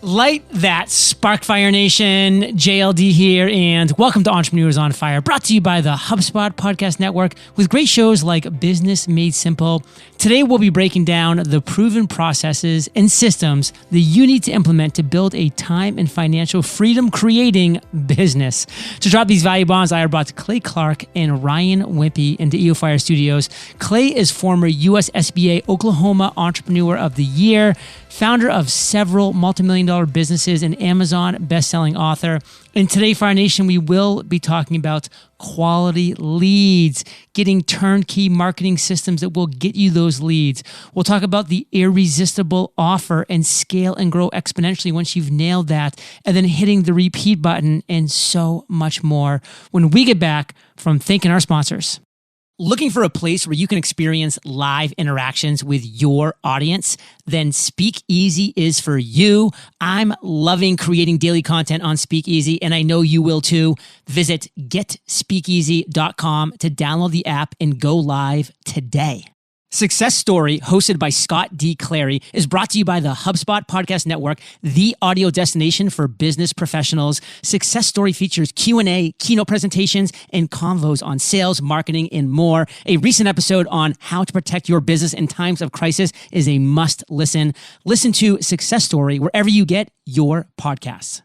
Light that spark, Fire Nation. JLD here, and welcome to Entrepreneurs on Fire, brought to you by the HubSpot Podcast Network with great shows like Business Made Simple. Today, we'll be breaking down the proven processes and systems that you need to implement to build a time and financial freedom creating business. To drop these value bombs, I have brought Clay Clark and Ryan Wimpy into EO Fire Studios. Clay is former US SBA Oklahoma Entrepreneur of the Year, founder of several multi-million-dollar businesses, and Amazon best-selling author. And today, Fire Nation, we will be talking about quality leads, getting turnkey marketing systems that will get you those leads. We'll talk about the irresistible offer and scale and grow exponentially once you've nailed that, and then hitting the repeat button, and so much more when we get back from thanking our sponsors. Looking for a place where you can experience live interactions with your audience? Then Speakeasy is for you. I'm loving creating daily content on Speakeasy, and I know you will too. Visit getspeakeasy.com to download the app and go live today. Success Story, hosted by Scott D. Clary, is brought to you by the HubSpot Podcast Network, the audio destination for business professionals. Success Story features Q&A, keynote presentations, and convos on sales, marketing, and more. A recent episode on how to protect your business in times of crisis is a must listen. Listen to Success Story wherever you get your podcasts.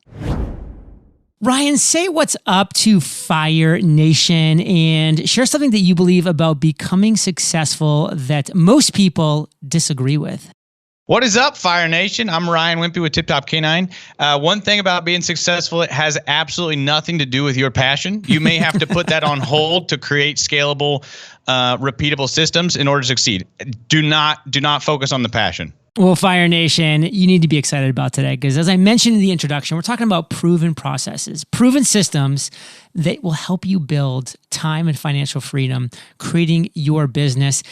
Ryan, say what's up to Fire Nation and share something that you believe about becoming successful that most people disagree with. What is up, Fire Nation? I'm Ryan Wimpy with Tip Top Canine. One thing about being successful, it has absolutely nothing to do with your passion. You may have to put that on hold to create scalable, repeatable systems in order to succeed. Do not focus on the passion. Well, Fire Nation, you need to be excited about today because as I mentioned in the introduction, we're talking about proven processes, proven systems that will help you build time and financial freedom, creating your business.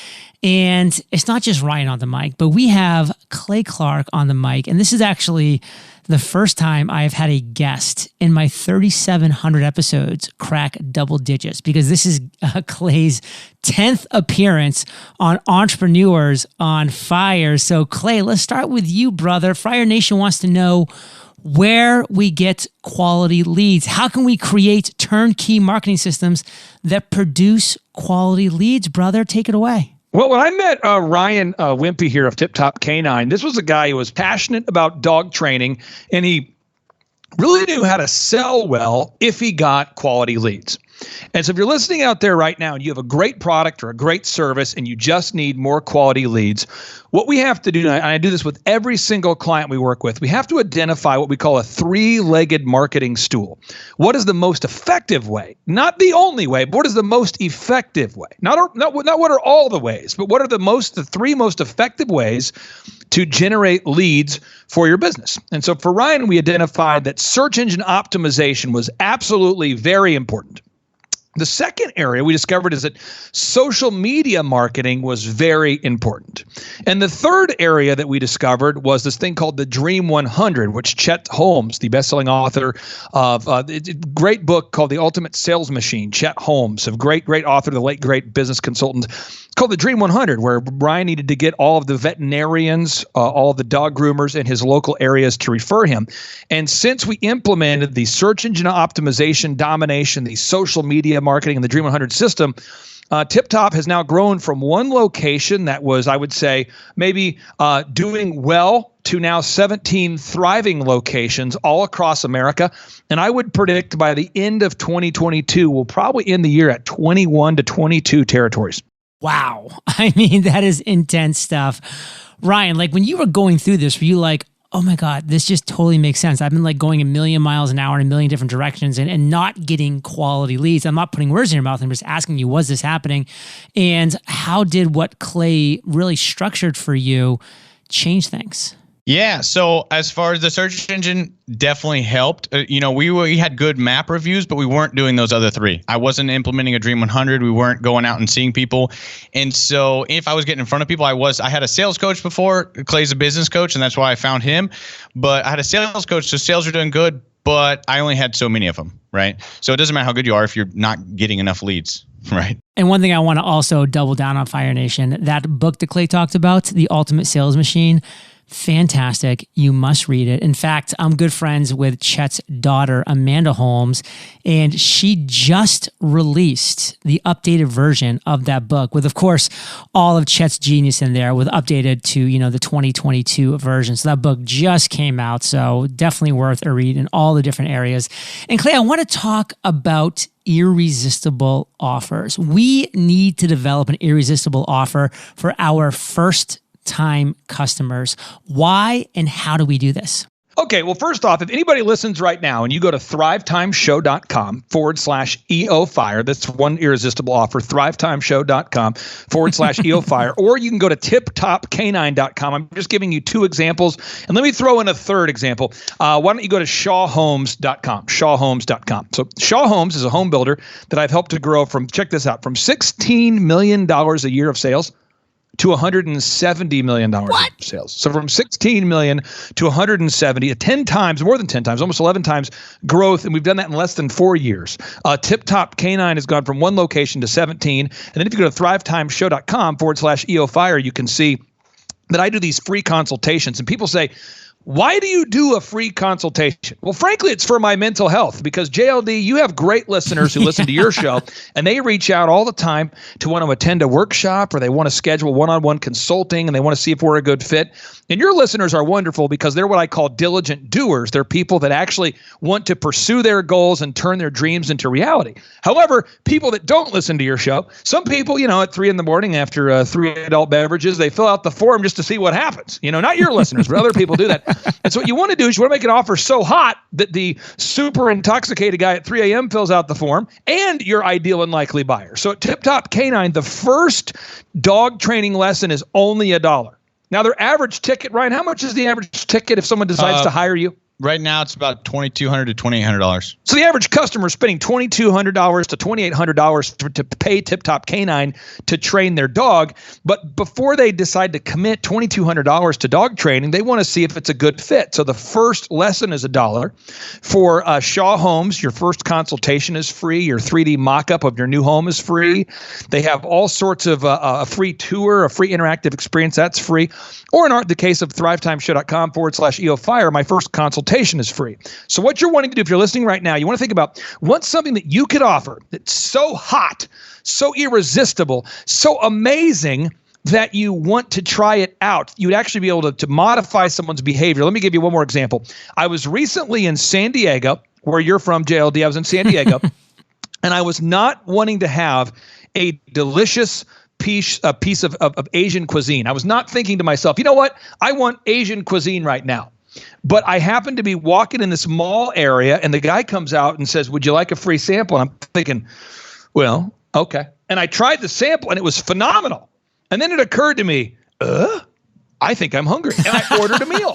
And it's not just Ryan on the mic, but we have Clay Clark on the mic. And this is actually the first time I've had a guest in my 3,700 episodes crack double digits, because this is Clay's 10th appearance on Entrepreneurs on Fire. So Clay, let's start with you, brother. Fire Nation wants to know where we get quality leads. How can we create turnkey marketing systems that produce quality leads? Brother, take it away. Well, when I met Ryan Wimpy here of Tip Top Canine, this was a guy who was passionate about dog training, and he really knew how to sell well if he got quality leads. And so if you're listening out there right now and you have a great product or a great service and you just need more quality leads, what we have to do, and I do this with every single client we work with, we have to identify what we call a three-legged marketing stool. What is the most effective way? Not the only way, but what is the most effective way? Not what are all the ways, but what are the three most effective ways to generate leads for your business? And so for Ryan, we identified that search engine optimization was absolutely very important. The second area we discovered is that social media marketing was very important. And the third area that we discovered was this thing called the Dream 100, which Chet Holmes, the best-selling author of a great book called The Ultimate Sales Machine, Chet Holmes, a great author, the late great business consultant. It's called the Dream 100, where Brian needed to get all of the veterinarians, all of the dog groomers in his local areas to refer him. And since we implemented the search engine optimization, domination, the social media marketing, and the Dream 100 system, Tip Top has now grown from one location that was, I would say, maybe doing well to now 17 thriving locations all across America. And I would predict by the end of 2022, we'll probably end the year at 21 to 22 territories. Wow. I mean, that is intense stuff. Ryan, like when you were going through this, were you like, oh my God, this just totally makes sense. I've been like going a million miles an hour in a million different directions and not getting quality leads. I'm not putting words in your mouth. I'm just asking you, was this happening? And how did what Clay really structured for you change things? Yeah. So as far as the search engine, definitely helped. We had good map reviews, but we weren't doing those other three. I wasn't implementing a Dream 100. We weren't going out and seeing people. And so if I was getting in front of people, I had a sales coach before. Clay's a business coach, and that's why I found him. But I had a sales coach, so sales are doing good, but I only had so many of them, right? So it doesn't matter how good you are if you're not getting enough leads, right? And one thing I want to also double down on, Fire Nation, that book that Clay talked about, The Ultimate Sales Machine, Fantastic. You must read it. In fact, I'm good friends with Chet's daughter, Amanda Holmes, and she just released the updated version of that book with, of course, all of Chet's genius in there with updated to, the 2022 version. So that book just came out. So definitely worth a read in all the different areas. And Clay, I want to talk about irresistible offers. We need to develop an irresistible offer for our first time customers. Why and how do we do this? Okay, well, first off, if anybody listens right now and you go to thrivetimeshow.com/EOFire, that's one irresistible offer, thrivetimeshow.com/EOFire, or you can go to tiptopcanine.com. I'm just giving you two examples. And let me throw in a third example. Why don't you go to shawhomes.com, shawhomes.com. So Shaw Homes is a home builder that I've helped to grow from, check this out, from $16 million a year of sales to $170 million in sales. So from 16 million to 170, 10 times, more than 10 times, almost 11 times growth. And we've done that in less than 4 years. Tip Top Canine has gone from one location to 17. And then if you go to thrivetimeshow.com/EOFire, you can see that I do these free consultations. And people say, why do you do a free consultation? Well, frankly, it's for my mental health because JLD, you have great listeners who listen to your show and they reach out all the time to want to attend a workshop or they want to schedule one-on-one consulting and they want to see if we're a good fit. And your listeners are wonderful because they're what I call diligent doers. They're people that actually want to pursue their goals and turn their dreams into reality. However, people that don't listen to your show, some people, at 3 a.m. after 3 adult beverages, they fill out the form just to see what happens. Not your listeners, but other people do that. And so what you want to do is you want to make an offer so hot that the super intoxicated guy at 3 a.m. fills out the form and your ideal and likely buyer. So at Tip Top Canine, the first dog training lesson is only $1. Now, their average ticket, Ryan, how much is the average ticket if someone decides to hire you? Right now, it's about $2,200 to $2,800. So the average customer is spending $2,200 to $2,800 to pay Tip Top Canine to train their dog. But before they decide to commit $2,200 to dog training, they want to see if it's a good fit. So the first lesson is $1. For Shaw Homes, your first consultation is free. Your 3D mock-up of your new home is free. They have all sorts of a free tour, a free interactive experience. That's free. Or in the case of thrivetimeshow.com/EOFire, my first consultation is free. So what you're wanting to do, if you're listening right now, you want to think about what's something that you could offer that's so hot, so irresistible, so amazing that you want to try it out. You'd actually be able to modify someone's behavior. Let me give you one more example. I was recently in San Diego, where you're from, JLD. I was in San Diego, and I was not wanting to have a delicious piece of Asian cuisine. I was not thinking to myself, you know what? I want Asian cuisine right now. But I happened to be walking in this mall area and the guy comes out and says, would you like a free sample? And I'm thinking, well, okay. And I tried the sample and it was phenomenal. And then it occurred to me, I think I'm hungry. And I ordered a meal.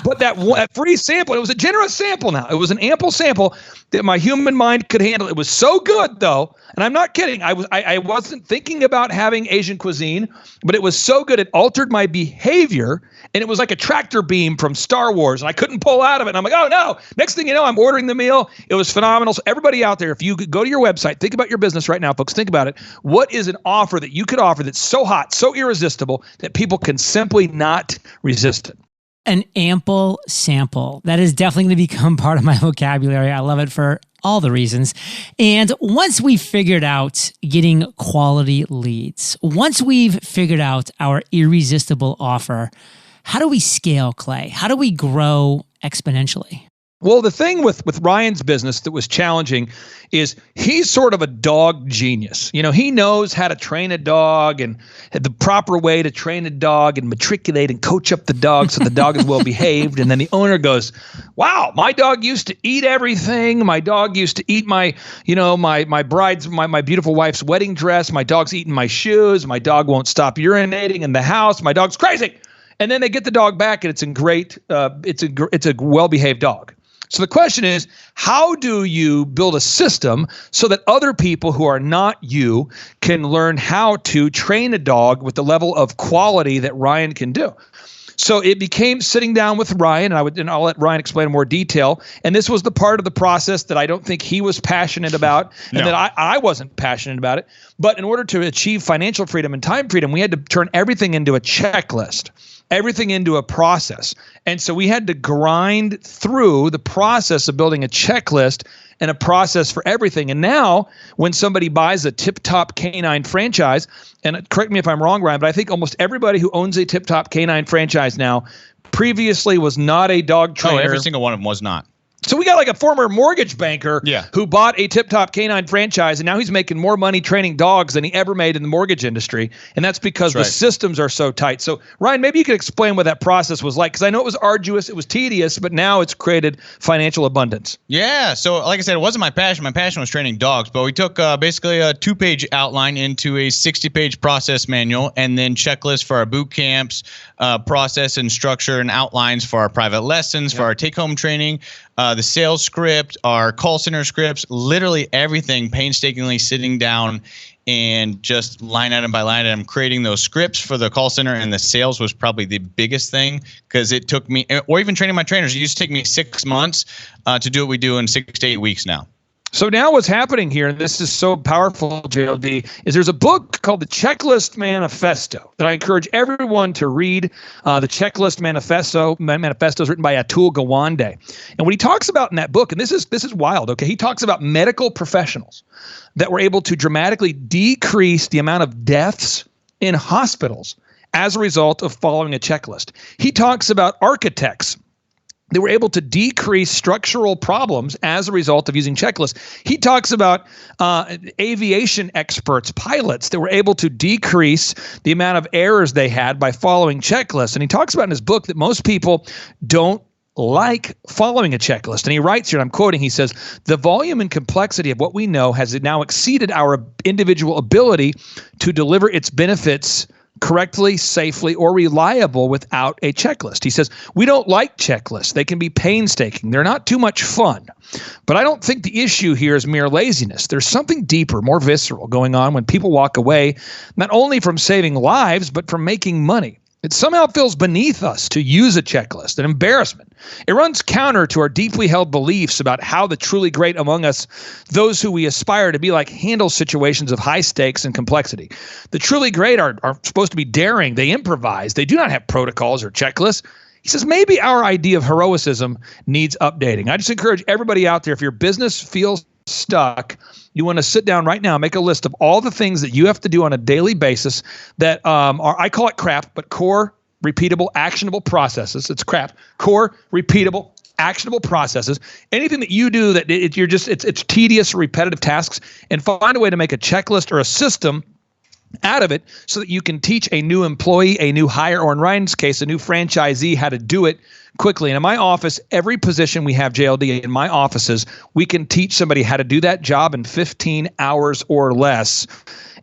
But that free sample, it was a generous sample now. It was an ample sample that my human mind could handle. It was so good, though, and I'm not kidding. I wasn't thinking about having Asian cuisine, but it was so good it altered my behavior, and it was like a tractor beam from Star Wars, and I couldn't pull out of it. And I'm like, oh, no. Next thing you know, I'm ordering the meal. It was phenomenal. So everybody out there, if you could go to your website, think about your business right now, folks. Think about it. What is an offer that you could offer that's so hot, so irresistible that people can simply not resist it? An ample sample. That is definitely going to become part of my vocabulary. I love it for all the reasons. And once we've figured out getting quality leads, once we've figured out our irresistible offer, how do we scale, Clay? How do we grow exponentially? Well, the thing with Ryan's business that was challenging is he's sort of a dog genius. He knows how to train a dog and the proper way to train a dog and matriculate and coach up the dog so the dog is well behaved. And then the owner goes, wow, my dog used to eat everything. My dog used to eat my beautiful wife's wedding dress. My dog's eating my shoes. My dog won't stop urinating in the house. My dog's crazy. And then they get the dog back and it's a well-behaved dog. So the question is, how do you build a system so that other people who are not you can learn how to train a dog with the level of quality that Ryan can do? So it became sitting down with Ryan, and I'll let Ryan explain in more detail. And this was the part of the process that I don't think he was passionate about, and that I wasn't passionate about it. But in order to achieve financial freedom and time freedom, we had to turn everything into a checklist. everything into a process. And so we had to grind through the process of building a checklist and a process for everything. And now when somebody buys a Tip Top Canine franchise, and correct me if I'm wrong, Ryan, but I think almost everybody who owns a Tip Top Canine franchise now previously was not a dog trainer. Oh, every single one of them was not. So we got like a former mortgage banker Yeah. who bought a Tip Top Canine franchise, and now he's making more money training dogs than he ever made in the mortgage industry. And that's because the systems are so tight. So Ryan, maybe you could explain what that process was like, because I know it was arduous, it was tedious, but now it's created financial abundance. Yeah. So like I said, it wasn't my passion. My passion was training dogs, but we took basically a 2-page outline into a 60-page process manual, and then checklists for our boot camps, process and structure and outlines for our private lessons, for our take-home training, the sales script, our call center scripts, literally everything, painstakingly sitting down and just line item by line item, creating those scripts for the call center. And the sales was probably the biggest thing, because it took me, or even training my trainers, it used to take me 6 months to do what we do in 6 to 8 weeks now. So now what's happening here, and this is so powerful, JLD, is there's a book called The Checklist Manifesto that I encourage everyone to read. The Checklist Manifesto is written by Atul Gawande. And what he talks about in that book, and this is wild, okay? He talks about medical professionals that were able to dramatically decrease the amount of deaths in hospitals as a result of following a checklist. He talks about architects. They were able to decrease structural problems as a result of using checklists. He talks about aviation experts, pilots, that were able to decrease the amount of errors they had by following checklists. And he talks about in his book that most people don't like following a checklist. And he writes here, and I'm quoting, he says, "The volume and complexity of what we know has now exceeded our individual ability to deliver its benefits correctly, safely, or reliable without a checklist." He says, "We don't like checklists. They can be painstaking. They're not too much fun. But I don't think the issue here is mere laziness. There's something deeper, more visceral going on when people walk away, not only from saving lives, but from making money. It somehow feels beneath us to use a checklist, an embarrassment. It runs counter to our deeply held beliefs about how the truly great among us, those who we aspire to be like, handle situations of high stakes and complexity. The truly great are supposed to be daring. They improvise. They do not have protocols or checklists." He says, maybe our idea of heroicism needs updating. I just encourage everybody out there, if your business feels stuck, you want to sit down right now, make a list of all the things that you have to do on a daily basis that are, I call it crap, but core, repeatable, actionable processes. It's crap. Core, repeatable, actionable processes. Anything that you do that it's tedious, repetitive tasks, and find a way to make a checklist or a system out of it so that you can teach a new employee, a new hire, or in Ryan's case, a new franchisee, how to do it quickly. And in my office, every position we have, JLD, in my offices, we can teach somebody how to do that job in 15 hours or less.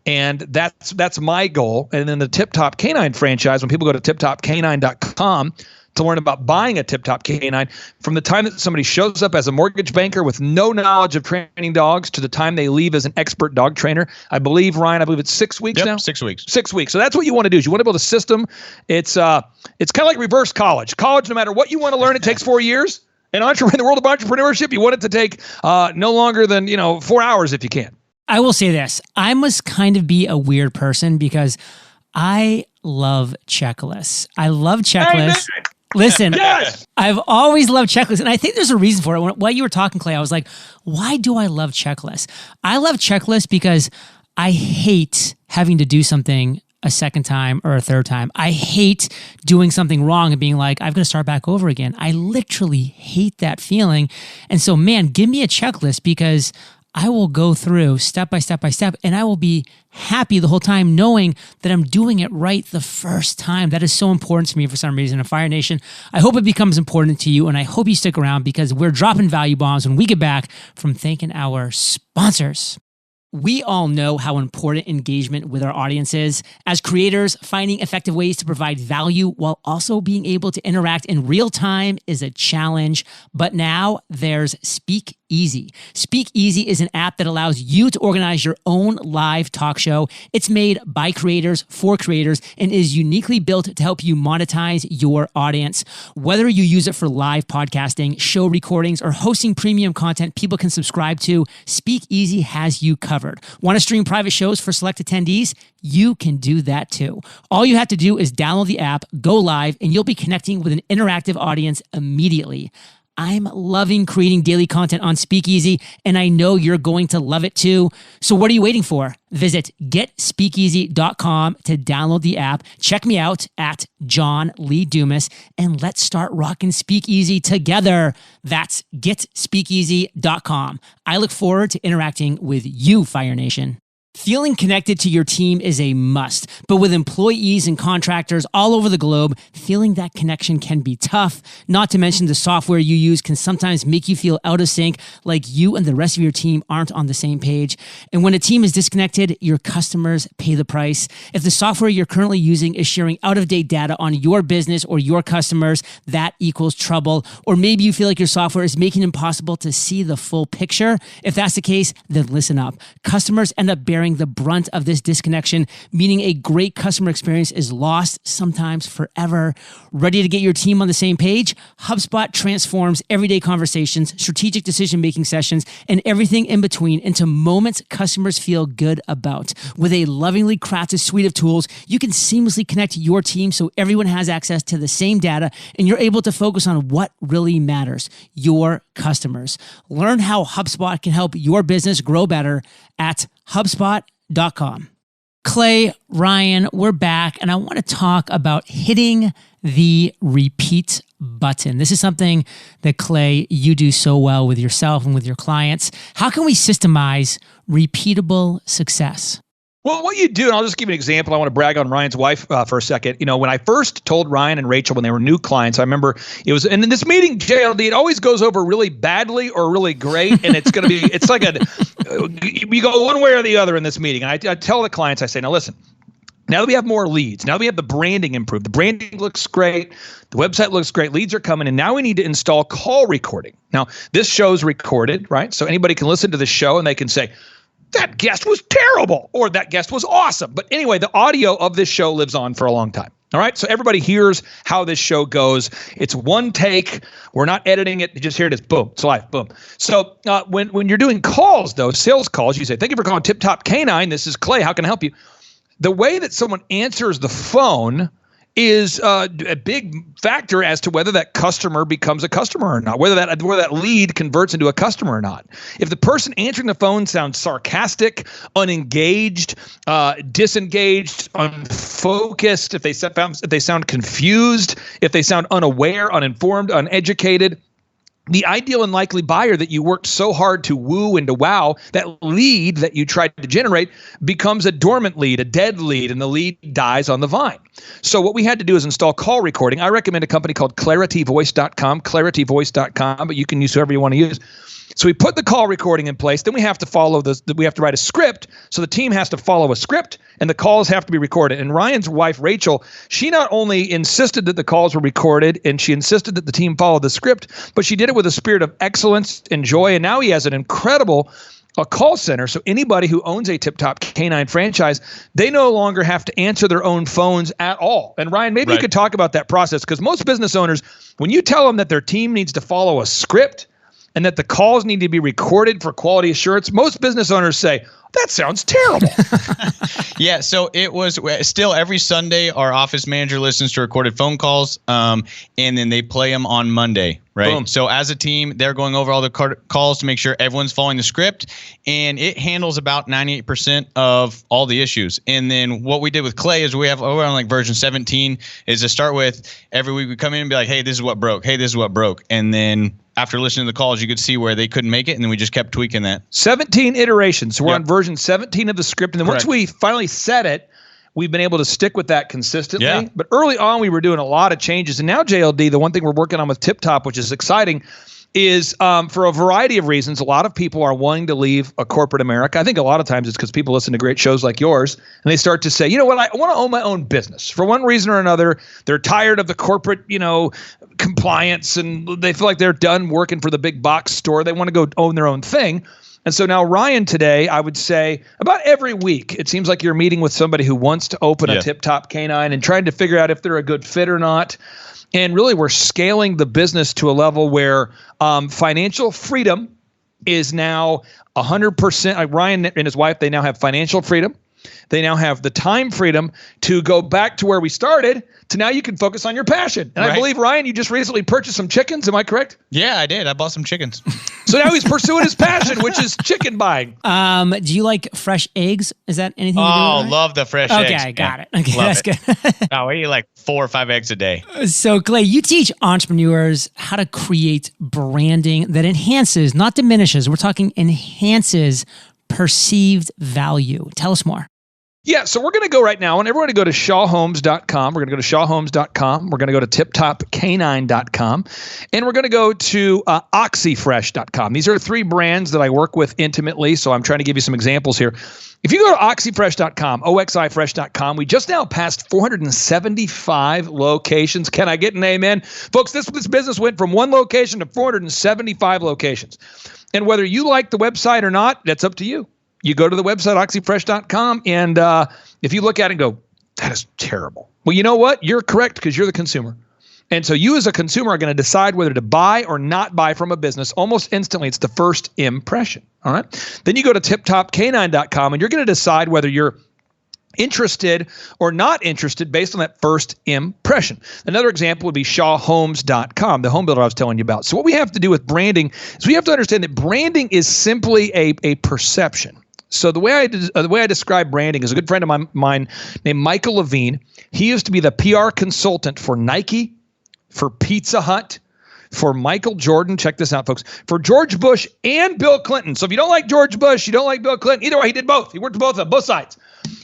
And that's my goal. And then the Tip Top Canine franchise, when people go to tiptopcanine.com to learn about buying a Tip Top Canine, from the time that somebody shows up as a mortgage banker with no knowledge of training dogs to the time they leave as an expert dog trainer, I believe, Ryan, it's 6 weeks now? 6 weeks. 6 weeks. So that's what you want to do, is you want to build a system. It's kind of like reverse college. College, no matter what you want to learn, it takes 4 years. In the world of entrepreneurship, you want it to take no longer than 4 hours if you can. I will say this. I must kind of be a weird person because I love checklists. I love checklists. Amen. Listen, Yes. I've always loved checklists, and I think there's a reason for it. While you were talking, Clay, I was like, why do I love checklists? I love checklists because I hate having to do something a second time or a third time. I hate doing something wrong and being like, I've got to start back over again. I literally hate that feeling. And so, man, give me a checklist, because I will go through step by step by step, and I will be happy the whole time knowing that I'm doing it right the first time. That is so important to me for some reason. And Fire Nation, I hope it becomes important to you, and I hope you stick around, because we're dropping value bombs when we get back from thanking our sponsors. We all know how important engagement with our audience is. As creators, finding effective ways to provide value while also being able to interact in real time is a challenge. But now there's Speak Easy. Speak Easy is an app that allows you to organize your own live talk show. It's made by creators for creators and is uniquely built to help you monetize your audience. Whether you use it for live podcasting, show recordings, or hosting premium content people can subscribe to, Speak Easy has you covered. Want to stream private shows for select attendees? You can do that too. All you have to do is download the app, go live, and you'll be connecting with an interactive audience immediately. I'm loving creating daily content on Speakeasy, and I know you're going to love it too. So what are you waiting for? Visit getspeakeasy.com to download the app. Check me out at John Lee Dumas, and let's start rocking Speakeasy together. That's getspeakeasy.com. I look forward to interacting with you, Fire Nation. Feeling connected to your team is a must, but with employees and contractors all over the globe, feeling that connection can be tough. Not to mention the software you use can sometimes make you feel out of sync, like you and the rest of your team aren't on the same page. And when a team is disconnected, your customers pay the price. If the software you're currently using is sharing out-of-date data on your business or your customers, that equals trouble. Or maybe you feel like your software is making it impossible to see the full picture. If that's the case, then listen up. Customers end up bearing the brunt of this disconnection, meaning a great customer experience is lost, sometimes forever. Ready to get your team on the same page? HubSpot transforms everyday conversations, strategic decision-making sessions, and everything in between into moments customers feel good about. With a lovingly crafted suite of tools, you can seamlessly connect your team so everyone has access to the same data and you're able to focus on what really matters, your customers. Learn how HubSpot can help your business grow better at HubSpot.com. Clay, Ryan, we're back, and I want to talk about hitting the repeat button. This is something that, Clay, you do so well with yourself and with your clients. How can we systemize repeatable success? Well, what you do, and I'll just give you an example. I want to brag on Ryan's wife for a second. You know, when I first told Ryan and Rachel when they were new clients, I remember it was, and in this meeting, JLD, it always goes over really badly or really great. And it's going to be, it's like we go one way or the other in this meeting. And I tell the clients, I say, now listen, now that we have more leads, now that we have the branding improved, the branding looks great, the website looks great, leads are coming, and now we need to install call recording. Now, this show's recorded, right? So anybody can listen to the show and they can say, that guest was terrible, or that guest was awesome. But anyway, the audio of this show lives on for a long time. All right. So everybody hears how this show goes. It's one take. We're not editing it. You just hear it as boom. It's live. Boom. So when you're doing calls, though, sales calls, you say, thank you for calling Tip Top Canine. This is Clay. How can I help you? The way that someone answers the phone is a big factor as to whether that customer becomes a customer or not, whether that lead converts into a customer or not. If the person answering the phone sounds sarcastic, unengaged, disengaged, unfocused, if they sound confused, if they sound unaware, uninformed, uneducated, the ideal and likely buyer that you worked so hard to woo and to wow, that lead that you tried to generate becomes a dormant lead, a dead lead, and the lead dies on the vine. So what we had to do is install call recording. I recommend a company called clarityvoice.com, but you can use whoever you want to use. So we put the call recording in place. Then we have to follow we have to write a script. So the team has to follow a script and the calls have to be recorded. And Ryan's wife, Rachel, she not only insisted that the calls were recorded and she insisted that the team follow the script, but she did it with a spirit of excellence and joy. And now he has an incredible call center. So anybody who owns a Tip Top Canine franchise, they no longer have to answer their own phones at all. And Ryan, maybe you could talk about that process, because most business owners, when you tell them that their team needs to follow a script and that the calls need to be recorded for quality assurance, most business owners say, that sounds terrible. Yeah, so it was still every Sunday, our office manager listens to recorded phone calls, and then they play them on Monday, right? Boom. So as a team, they're going over all the calls to make sure everyone's following the script, and it handles about 98% of all the issues. And then what we did with Clay is we're on like version 17, is to start with every week we come in and be like, hey, this is what broke. Hey, this is what broke. And then after listening to the calls, you could see where they couldn't make it, and then we just kept tweaking that. 17 iterations. So we're on version 17 of the script. And then once we finally set it, we've been able to stick with that consistently. Yeah. But early on, we were doing a lot of changes. And now, JLD, the one thing we're working on with Tip Top, which is exciting, is for a variety of reasons. A lot of people are wanting to leave a corporate America. I think a lot of times it's because people listen to great shows like yours and they start to say, you know what, I want to own my own business. For one reason or another, they're tired of the corporate, compliance, and they feel like they're done working for the big box store. They want to go own their own thing. And so now, Ryan, today, I would say about every week, it seems like you're meeting with somebody who wants to open a Tip Top Canine and trying to figure out if they're a good fit or not. And really, we're scaling the business to a level where financial freedom is now 100%. Like Ryan and his wife, they now have financial freedom. They now have the time freedom to go back to where we started, to now you can focus on your passion. And I believe, Ryan, you just recently purchased some chickens. Am I correct? Yeah, I did. I bought some chickens. So now he's pursuing his passion, which is chicken buying. Do you like fresh eggs? Is that anything to do with it? Love the fresh eggs. Okay, got it. Okay, love that's good. I eat like 4 or 5 eggs a day. So, Clay, you teach entrepreneurs how to create branding that enhances, not diminishes, we're talking enhances perceived value. Tell us more. Yeah, so we're going to go right now, and everyone to go to shawhomes.com. We're going to go to shawhomes.com. We're going to go to tiptopcanine.com, and we're going to go to oxyfresh.com. These are 3 brands that I work with intimately, so I'm trying to give you some examples here. If you go to oxyfresh.com, oxifresh.com, we just now passed 475 locations. Can I get an amen? Folks, this business went from 1 location to 475 locations. And whether you like the website or not, that's up to you. You go to the website, oxyfresh.com, and if you look at it and go, that is terrible. Well, you know what? You're correct because you're the consumer. And so you as a consumer are going to decide whether to buy or not buy from a business almost instantly. It's the first impression. All right. Then you go to tiptopcanine.com, and you're going to decide whether you're interested or not interested based on that first impression. Another example would be shawhomes.com, the home builder I was telling you about. So what we have to do with branding is we have to understand that branding is simply a perception. So the way I describe branding is a good friend of mine named Michael Levine. He used to be the PR consultant for Nike, for Pizza Hut, for Michael Jordan. Check this out, folks. For George Bush and Bill Clinton. So if you don't like George Bush, you don't like Bill Clinton. Either way, he did both. He worked both sides.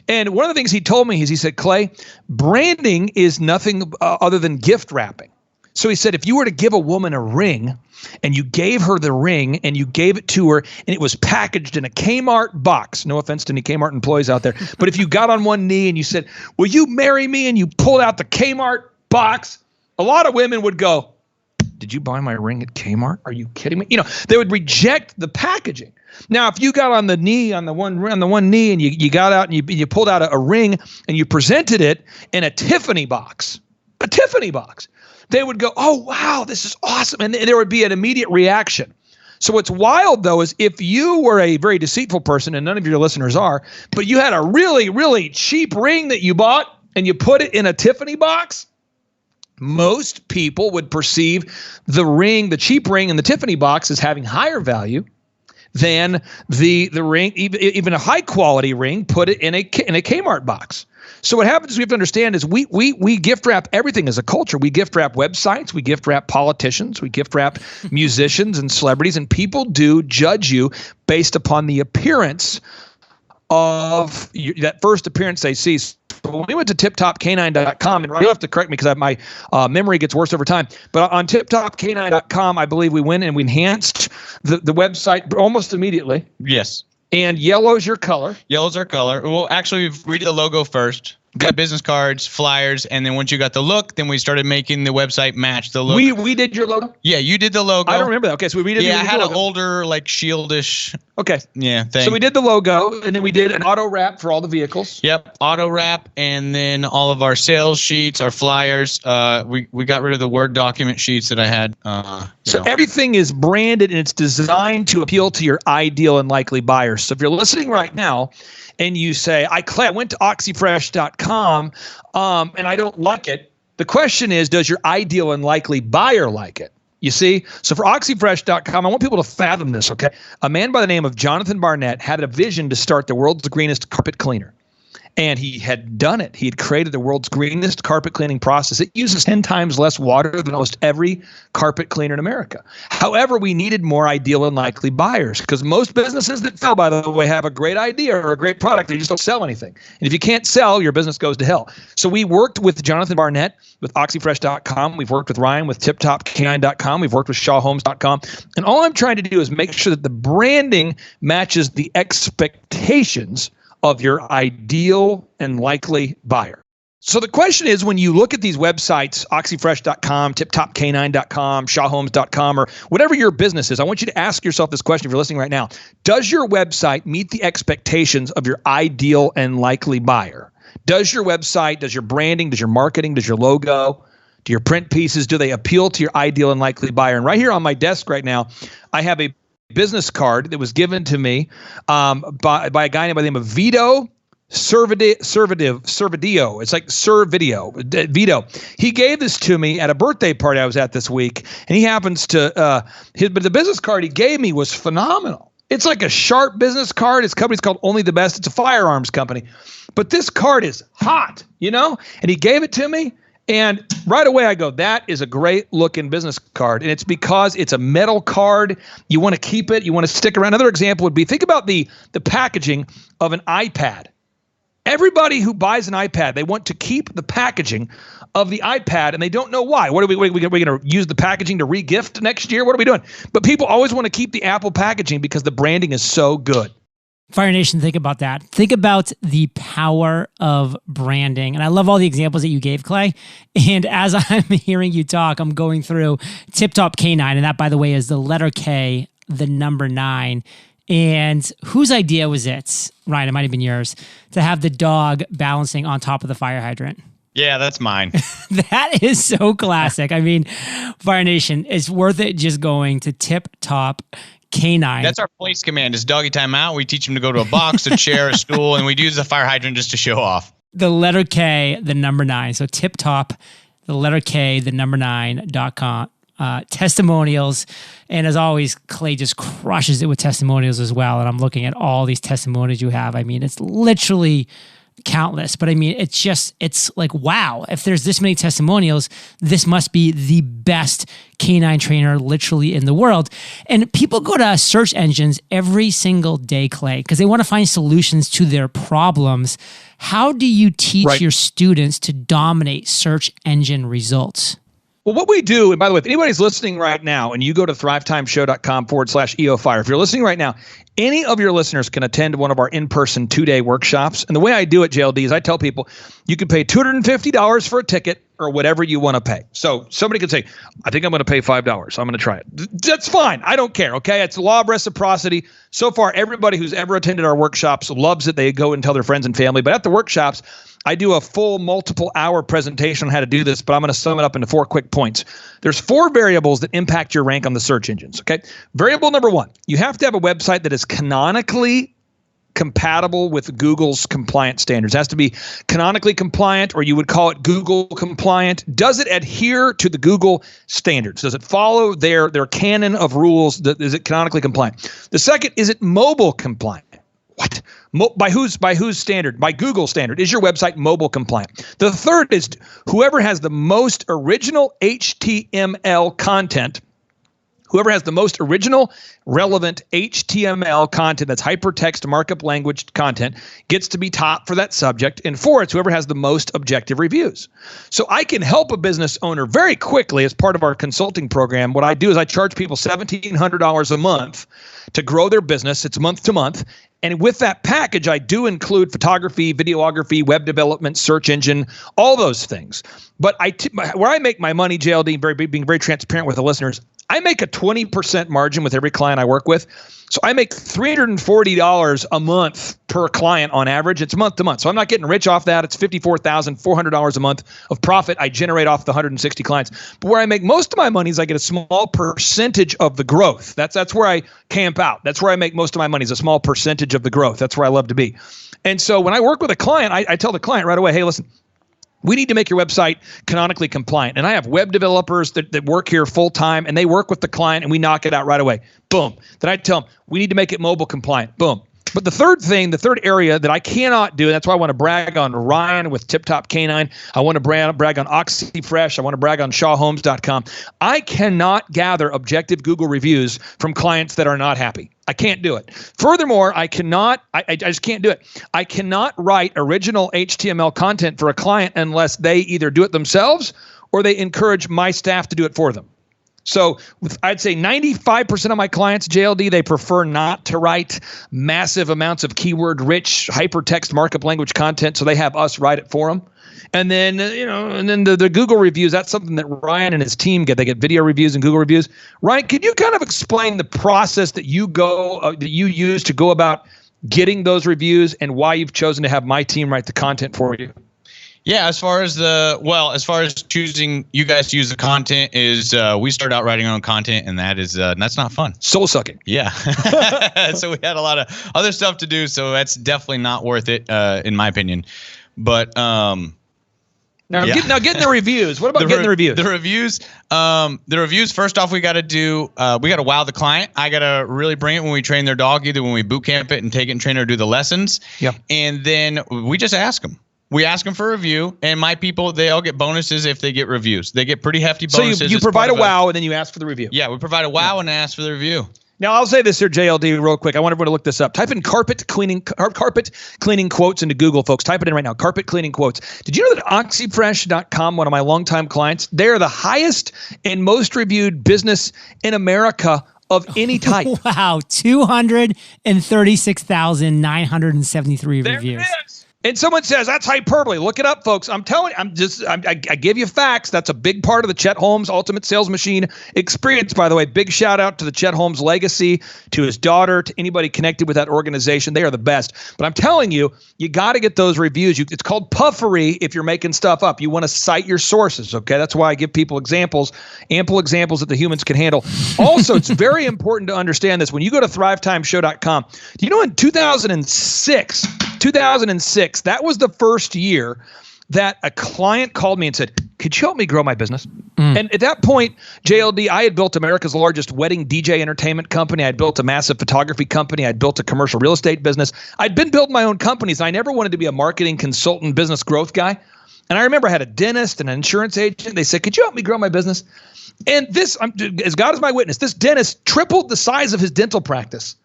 And one of the things he told me is he said, Clay, branding is nothing other than gift wrapping. So he said, if you were to give a woman a ring and you gave her the ring and you gave it to her and it was packaged in a Kmart box, no offense to any Kmart employees out there, but if you got on one knee and you said, will you marry me? And you pulled out the Kmart box, a lot of women would go, did you buy my ring at Kmart? Are you kidding me? They would reject the packaging. Now, if you got on the knee, on the one knee, and you got out and you pulled out a ring and you presented it in a Tiffany box, they would go, oh, wow, this is awesome. And there would be an immediate reaction. So what's wild, though, is if you were a very deceitful person, and none of your listeners are, but you had a really, really cheap ring that you bought and you put it in a Tiffany box, most people would perceive the cheap ring in the Tiffany box as having higher value than the ring, even a high quality ring, put it in a Kmart box. So what happens is we have to understand is we gift wrap everything as a culture. We gift wrap websites, we gift wrap politicians, we gift wrap musicians and celebrities, and people do judge you based upon the appearance of that first appearance they see. So when we went to tiptopcanine.com, and you'll have to correct me because my memory gets worse over time, but on tiptopcanine.com, I believe we went and we enhanced the website almost immediately. Yes. And yellow's your color. Yellow's our color. Well, actually, we did the logo first. Got business cards, flyers, and then once you got the look, then we started making the website match the look. We did your logo? Yeah, you did the logo. I don't remember that. Okay, so we did. Yeah, I had an older, like shieldish. Okay. Yeah, thing. So we did the logo, and then we did an auto wrap for all the vehicles. Yep, auto wrap, and then all of our sales sheets, our flyers. We got rid of the Word document sheets that I had. So everything is branded, and it's designed to appeal to your ideal and likely buyers. So if you're listening right now, and you say, I went to oxyfresh.com and I don't like it. The question is, does your ideal and likely buyer like it? You see? So for oxyfresh.com, I want people to fathom this, okay? A man by the name of Jonathan Barnett had a vision to start the world's greenest carpet cleaner. And he had done it. He had created the world's greenest carpet cleaning process. It uses 10 times less water than almost every carpet cleaner in America. However, we needed more ideal and likely buyers, because most businesses that fail, by the way, have a great idea or a great product. They just don't sell anything. And if you can't sell, your business goes to hell. So we worked with Jonathan Barnett with OxyFresh.com. We've worked with Ryan with TipTopK9.com. We've worked with ShawHomes.com. And all I'm trying to do is make sure that the branding matches the expectations of your ideal and likely buyer. So the question is, when you look at these websites, oxyfresh.com, tiptopk9.com, shawhomes.com, or whatever your business is, I want you to ask yourself this question if you're listening right now. Does your website meet the expectations of your ideal and likely buyer? Does your website, does your branding, does your marketing, does your logo, do your print pieces, do they appeal to your ideal and likely buyer? And right here on my desk right now, I have a business card that was given to me by a guy by the name of Vito Servadio. It's like Servadio. Vito. He gave this to me at a birthday party I was at this week, and he happens to but the business card he gave me was phenomenal. It's like a sharp business card. His company's called Only the Best. It's a firearms company, but this card is hot, and he gave it to me. And right away I go, that is a great looking business card. And it's because it's a metal card. You want to keep it. You want to stick around. Another example would be, think about the packaging of an iPad. Everybody who buys an iPad, they want to keep the packaging of the iPad, and they don't know why. What are we going to use the packaging to re-gift next year? What are we doing? But people always want to keep the Apple packaging because the branding is so good. Fire Nation, think about that. Think about the power of branding. And I love all the examples that you gave, Clay. And as I'm hearing you talk, I'm going through Tip Top K9. And that, by the way, is the letter K, the number 9. And whose idea was it, Ryan? It might have been yours, to have the dog balancing on top of the fire hydrant. Yeah, that's mine. That is so classic. I mean, Fire Nation, it's worth it just going to Tip Top K9. That's our place command. Is doggy time out. We teach him to go to a box, a chair, a stool, and we use the fire hydrant just to show off. The letter K, the number 9. So Tip Top, the letter K, the number 9.com. Testimonials. And as always, Clay just crushes it with testimonials as well. And I'm looking at all these testimonials you have. I mean, it's literally countless, but I mean, it's like, wow, if there's this many testimonials, this must be the best canine trainer literally in the world. And people go to search engines every single day, Clay, because they want to find solutions to their problems. How do you teach your students to dominate search engine results? Well, what we do, and by the way, if anybody's listening right now and you go to thrivetimeshow.com/EOFire, if you're listening right now, any of your listeners can attend one of our in-person 2-day workshops. And the way I do it, JLD, is I tell people you can pay $250 for a ticket or whatever you want to pay. So somebody could say, I think I'm going to pay $5. I'm going to try it. That's fine. I don't care. Okay. It's the law of reciprocity. So far, everybody who's ever attended our workshops loves it. They go and tell their friends and family. But at the workshops, I do a full multiple hour presentation on how to do this, but I'm going to sum it up into 4 quick points. There's 4 variables that impact your rank on the search engines. Okay. Variable number 1, you have to have a website that is canonically compatible with Google's compliance standards. It has to be canonically compliant, or you would call it Google compliant. Does it adhere to the Google standards? Does it follow their canon of rules? Is it canonically compliant? The second, is it mobile compliant? What? By whose standard? By Google standard. Is your website mobile compliant? The third is whoever has the most original HTML content. Whoever has the most original, relevant HTML content, that's hypertext markup language content, gets to be top for that subject. And 4, it's whoever has the most objective reviews. So I can help a business owner very quickly as part of our consulting program. What I do is I charge people $1,700 a month to grow their business. It's month to month. And with that package, I do include photography, videography, web development, search engine, all those things. But where I make my money, JLD, being very transparent with the listeners, I make a 20% margin with every client I work with. So I make $340 a month per client on average. It's month to month. So I'm not getting rich off that. It's $54,400 a month of profit I generate off the 160 clients. But where I make most of my money is I get a small percentage of the growth. That's where I camp out. That's where I make most of my money, is a small percentage of the growth. That's where I love to be. And so when I work with a client, I tell the client right away, hey, listen, we need to make your website canonically compliant. And I have web developers that work here full time, and they work with the client, and we knock it out right away. Boom. Then I tell them, we need to make it mobile compliant. Boom. But the third area that I cannot do, and that's why I want to brag on Ryan with Tip Top Canine. I want to brag on OxyFresh. I want to brag on ShawHomes.com. I cannot gather objective Google reviews from clients that are not happy. I can't do it. Furthermore, I just can't do it. I cannot write original HTML content for a client unless they either do it themselves or they encourage my staff to do it for them. So I'd say 95% of my clients, JLD, they prefer not to write massive amounts of keyword-rich hypertext markup language content, so they have us write it for them. And then, the Google reviews, that's something that Ryan and his team get. They get video reviews and Google reviews. Ryan, can you kind of explain the process that you use to go about getting those reviews and why you've chosen to have my team write the content for you? Yeah, as far as choosing you guys to use the content is we start out writing our own content, and that's not fun. Soul sucking. Yeah. So we had a lot of other stuff to do, so that's definitely not worth it in my opinion. But getting the reviews. What about getting the reviews? The reviews, first off, we got to wow the client. I got to really bring it when we train their dog, either when we boot camp it and take it and train it or do the lessons. Yeah. And then we just ask them. We ask them for a review, and my people, they all get bonuses if they get reviews. They get pretty hefty bonuses. So you provide a wow, and then you ask for the review. Yeah, we provide a wow and ask for the review. Now, I'll say this here, JLD, real quick. I want everyone to look this up. Type in carpet cleaning quotes into Google, folks. Type it in right now, carpet cleaning quotes. Did you know that OxyFresh.com, one of my longtime clients, they're the highest and most reviewed business in America of any type. Wow, 236,973 reviews. And someone says, that's hyperbole. Look it up, folks. I'm telling you, I give you facts. That's a big part of the Chet Holmes Ultimate Sales Machine experience, by the way. Big shout out to the Chet Holmes legacy, to his daughter, to anybody connected with that organization. They are the best. But I'm telling you, you got to get those reviews. It's called puffery if you're making stuff up. You want to cite your sources, okay? That's why I give people examples, ample examples that the humans can handle. Also, it's very important to understand this. When you go to thrivetimeshow.com, do you know in 2006, that was the first year that a client called me and said, could you help me grow my business? And at that point, JLD, I had built America's largest wedding DJ entertainment company. I had built a massive photography company. I'd built a commercial real estate business. I'd been building my own companies. I never wanted to be a marketing consultant, business growth guy. And I remember I had a dentist and an insurance agent. They said, could you help me grow my business? And this, as God is my witness, this dentist tripled the size of his dental practice.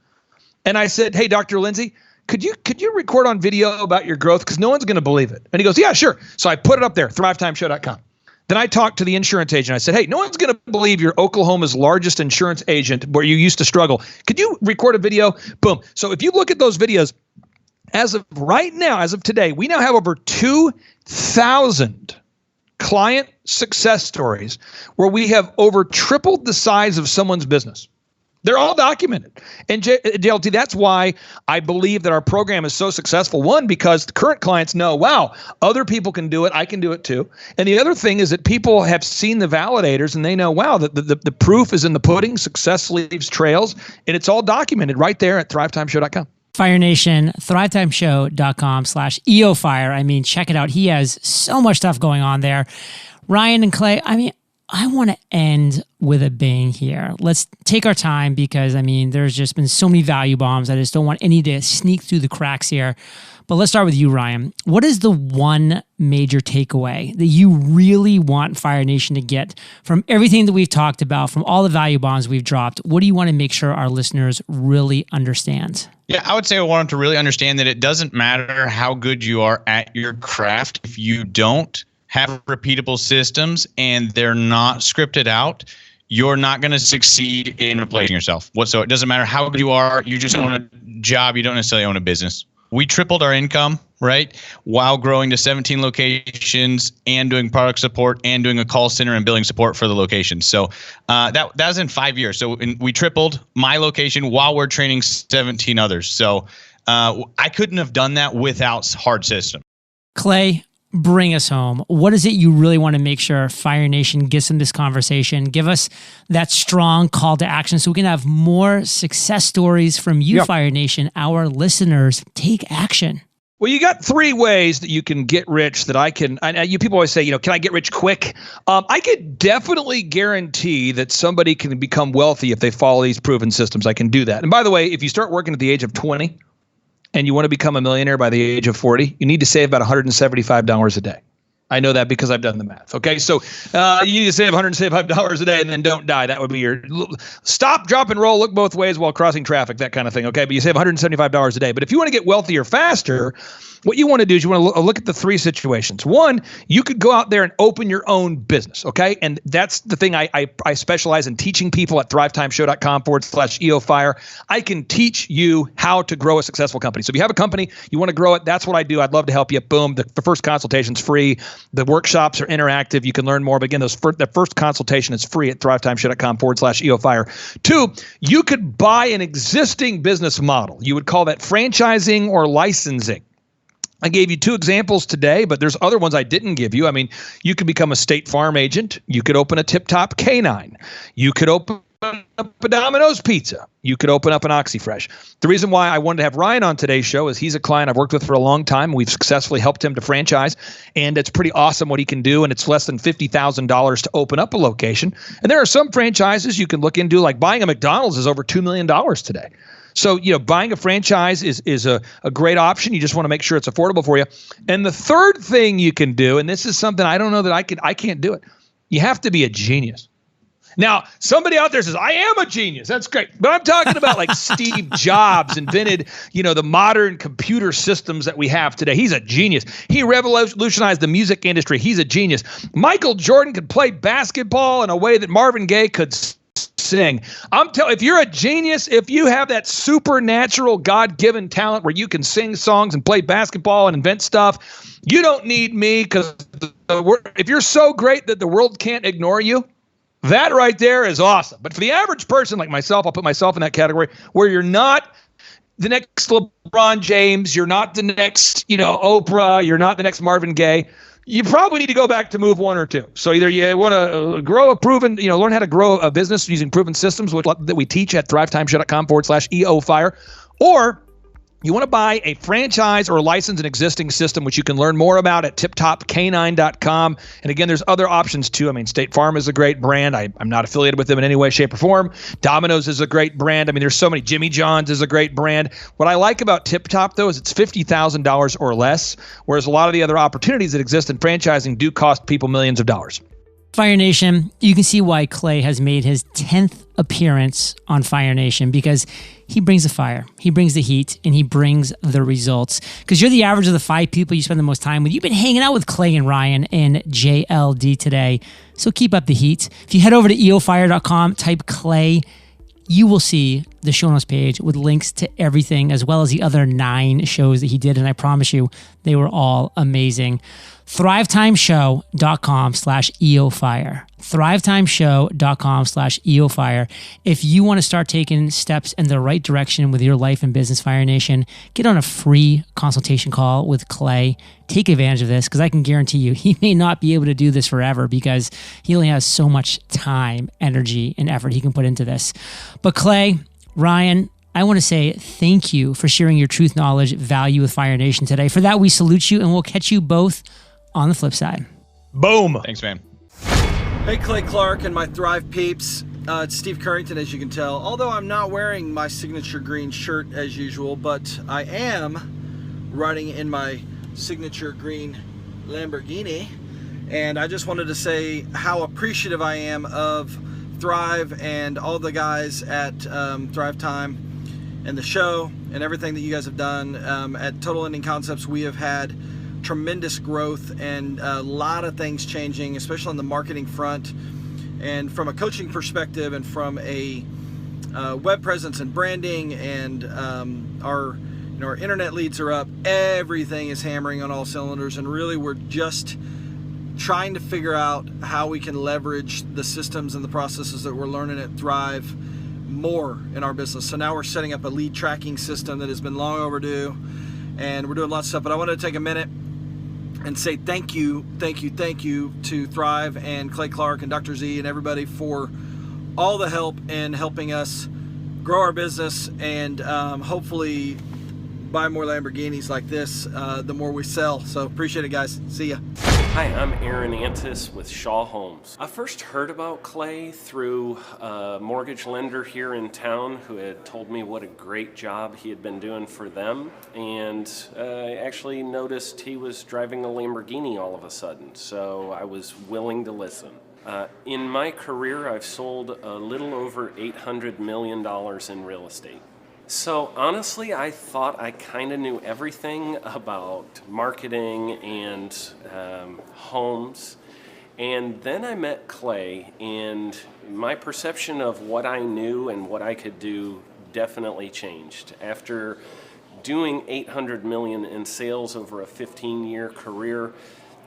And I said, hey, Dr. Lindsay, could you record on video about your growth? Because no one's going to believe it. And he goes, yeah, sure. So I put it up there, thrivetimeshow.com. Then I talked to the insurance agent. I said, hey, no one's going to believe you're Oklahoma's largest insurance agent where you used to struggle. Could you record a video? Boom. So if you look at those videos, as of right now, as of today, we now have over 2,000 client success stories where we have over tripled the size of someone's business. They're all documented. And JLT, that's why I believe that our program is so successful. One, because the current clients know, wow, other people can do it. I can do it too. And the other thing is that people have seen the validators and they know, wow, the proof is in the pudding. Success leaves trails. And it's all documented right there at thrivetimeshow.com. Fire Nation, thrivetimeshow.com/EOFire. I mean, check it out. He has so much stuff going on there. Ryan and Clay, I mean, I want to end with a bang here. Let's take our time because, I mean, there's just been so many value bombs. I just don't want any to sneak through the cracks here. But let's start with you, Ryan. What is the one major takeaway that you really want Fire Nation to get from everything that we've talked about, from all the value bombs we've dropped? What do you want to make sure our listeners really understand? Yeah, I would say I want them to really understand that it doesn't matter how good you are at your craft if you don't have repeatable systems and they're not scripted out, you're not going to succeed in replacing yourself. So it doesn't matter how good you are. You just own a job. You don't necessarily own a business. We tripled our income, right, while growing to 17 locations and doing product support and doing a call center and billing support for the locations. So that was in 5 years. So we tripled my location while we're training 17 others. So I couldn't have done that without hard system. Clay, bring us home. What is it you really want to make sure Fire Nation gets in this conversation? Give us that strong call to action so we can have more success stories from you, yep. Fire Nation. Our listeners, take action. Well, you got 3 ways that you can get rich that I can. You people always say, can I get rich quick? I could definitely guarantee that somebody can become wealthy if they follow these proven systems. I can do that. And by the way, if you start working at the age of 20, and you want to become a millionaire by the age of 40, you need to save about $175 a day. I know that because I've done the math. Okay, so you need to save $175 a day and then don't die. That would be your stop, drop, and roll, look both ways while crossing traffic, that kind of thing. Okay, but you save $175 a day. But if you want to get wealthier faster, what you want to do is you want to look at the three situations. One, you could go out there and open your own business, okay? And that's the thing I specialize in teaching people at thrivetimeshow.com/EOFire. I can teach you how to grow a successful company. So if you have a company, you want to grow it, that's what I do. I'd love to help you. Boom. The first consultation's free. The workshops are interactive. You can learn more. But again, the first consultation is free at thrivetimeshow.com/EOFire. Two, you could buy an existing business model. You would call that franchising or licensing. I gave you two examples today, but there's other ones I didn't give you. I mean, you could become a State Farm agent. You could open a Tip Top Canine. You could open up a Domino's Pizza. You could open up an OxyFresh. The reason why I wanted to have Ryan on today's show is he's a client I've worked with for a long time. We've successfully helped him to franchise, and it's pretty awesome what he can do, and it's less than $50,000 to open up a location. And there are some franchises you can look into, like buying a McDonald's is over $2 million today. So, buying a franchise is a great option. You just want to make sure it's affordable for you. And the third thing you can do, and this is something I don't know that I can't do it. You have to be a genius. Now, somebody out there says, I am a genius. That's great. But I'm talking about like Steve Jobs invented, the modern computer systems that we have today. He's a genius. He revolutionized the music industry. He's a genius. Michael Jordan could play basketball in a way that Marvin Gaye could sing. If you're a genius, if you have that supernatural God-given talent where you can sing songs and play basketball and invent stuff, you don't need me, because if you're so great that the world can't ignore you, that right there is awesome. But for the average person like myself, I'll put myself in that category, where you're not the next LeBron James, you're not the next, Oprah, you're not the next Marvin Gaye, you probably need to go back to move one or two. So either you want to grow a proven, learn how to grow a business using proven systems that we teach at thrivetimeshow.com/EOFire, or you want to buy a franchise or license an existing system, which you can learn more about at tiptopcanine.com. And again, there's other options too. I mean, State Farm is a great brand. I'm not affiliated with them in any way, shape, or form. Domino's is a great brand. I mean, there's so many. Jimmy John's is a great brand. What I like about Tip Top, though, is it's $50,000 or less, whereas a lot of the other opportunities that exist in franchising do cost people millions of dollars. Fire Nation, you can see why Clay has made his 10th appearance on Fire Nation, because he brings the fire, he brings the heat, and he brings the results. Because you're the average of the 5 people you spend the most time with. You've been hanging out with Clay and Ryan and JLD today, so keep up the heat. If you head over to eofire.com, type Clay, you will see the show notes page with links to everything, as well as the other 9 shows that he did, and I promise you, they were all amazing. thrivetimeshow.com/EOFire. thrivetimeshow.com/EOFire. If you want to start taking steps in the right direction with your life and business, Fire Nation, get on a free consultation call with Clay. Take advantage of this, because I can guarantee you he may not be able to do this forever, because he only has so much time, energy, and effort he can put into this. But Clay, Ryan, I want to say thank you for sharing your truth, knowledge, value with Fire Nation today. For that, we salute you, and we'll catch you both on the flip side. Boom. Thanks, man. Hey, Clay Clark and my Thrive peeps. It's Steve Currington, as you can tell. Although I'm not wearing my signature green shirt as usual, but I am riding in my signature green Lamborghini. And I just wanted to say how appreciative I am of Thrive and all the guys at Thrive Time and the show and everything that you guys have done. At Total Ending Concepts, we have had tremendous growth and a lot of things changing, especially on the marketing front, and from a coaching perspective, and from a web presence and branding, and our internet leads are up. Everything is hammering on all cylinders, and really we're just trying to figure out how we can leverage the systems and the processes that we're learning at Thrive more in our business. So now we're setting up a lead tracking system that has been long overdue, and we're doing lots of stuff. But I wanted to take a minute and say thank you to Thrive and Clay Clark and Dr. Z and everybody for all the help in helping us grow our business, and hopefully buy more Lamborghinis like this, the more we sell. So appreciate it, guys. See ya. Hi, I'm Aaron Antis with Shaw Homes. I first heard about Clay through a mortgage lender here in town who had told me what a great job he had been doing for them, and I actually noticed he was driving a Lamborghini all of a sudden, so I was willing to listen. In my career, I've sold a little over $800 million in real estate. So honestly, I thought I kind of knew everything about marketing and homes. And then I met Clay, and my perception of what I knew and what I could do definitely changed. After doing $800 million in sales over a 15-year career,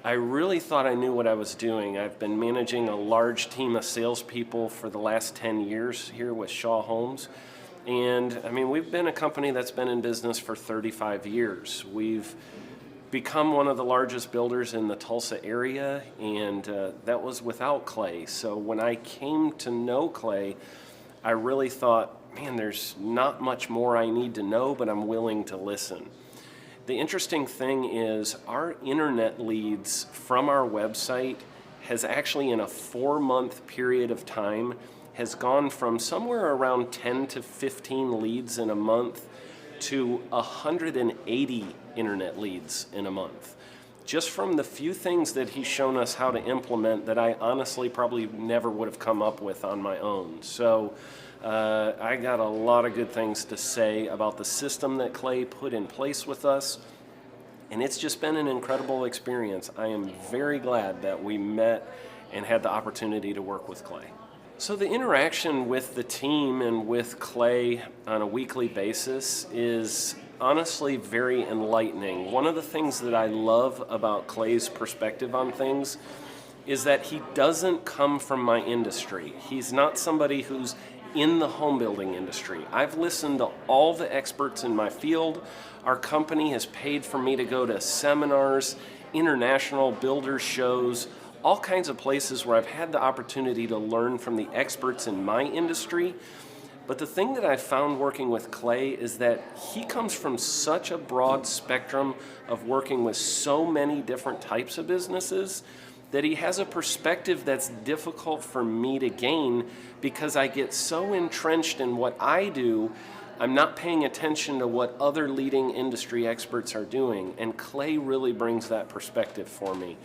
I really thought I knew what I was doing. I've been managing a large team of salespeople for the last 10 years here with Shaw Homes. And I mean, we've been a company that's been in business for 35 years. We've become one of the largest builders in the Tulsa area, and that was without Clay. So when I came to know Clay, I really thought, man, there's not much more I need to know, but I'm willing to listen. The interesting thing is our internet leads from our website has actually, in a 4-month period of time, has gone from somewhere around 10 to 15 leads in a month to 180 internet leads in a month. Just from the few things that he's shown us how to implement that I honestly probably never would have come up with on my own. So I got a lot of good things to say about the system that Clay put in place with us. And it's just been an incredible experience. I am very glad that we met and had the opportunity to work with Clay. So the interaction with the team and with Clay on a weekly basis is honestly very enlightening. One of the things that I love about Clay's perspective on things is that he doesn't come from my industry. He's not somebody who's in the home building industry. I've listened to all the experts in my field. Our company has paid for me to go to seminars, international builder shows, all kinds of places where I've had the opportunity to learn from the experts in my industry. But the thing that I found working with Clay is that he comes from such a broad spectrum of working with so many different types of businesses that he has a perspective that's difficult for me to gain because I get so entrenched in what I do, I'm not paying attention to what other leading industry experts are doing. And Clay really brings that perspective for me.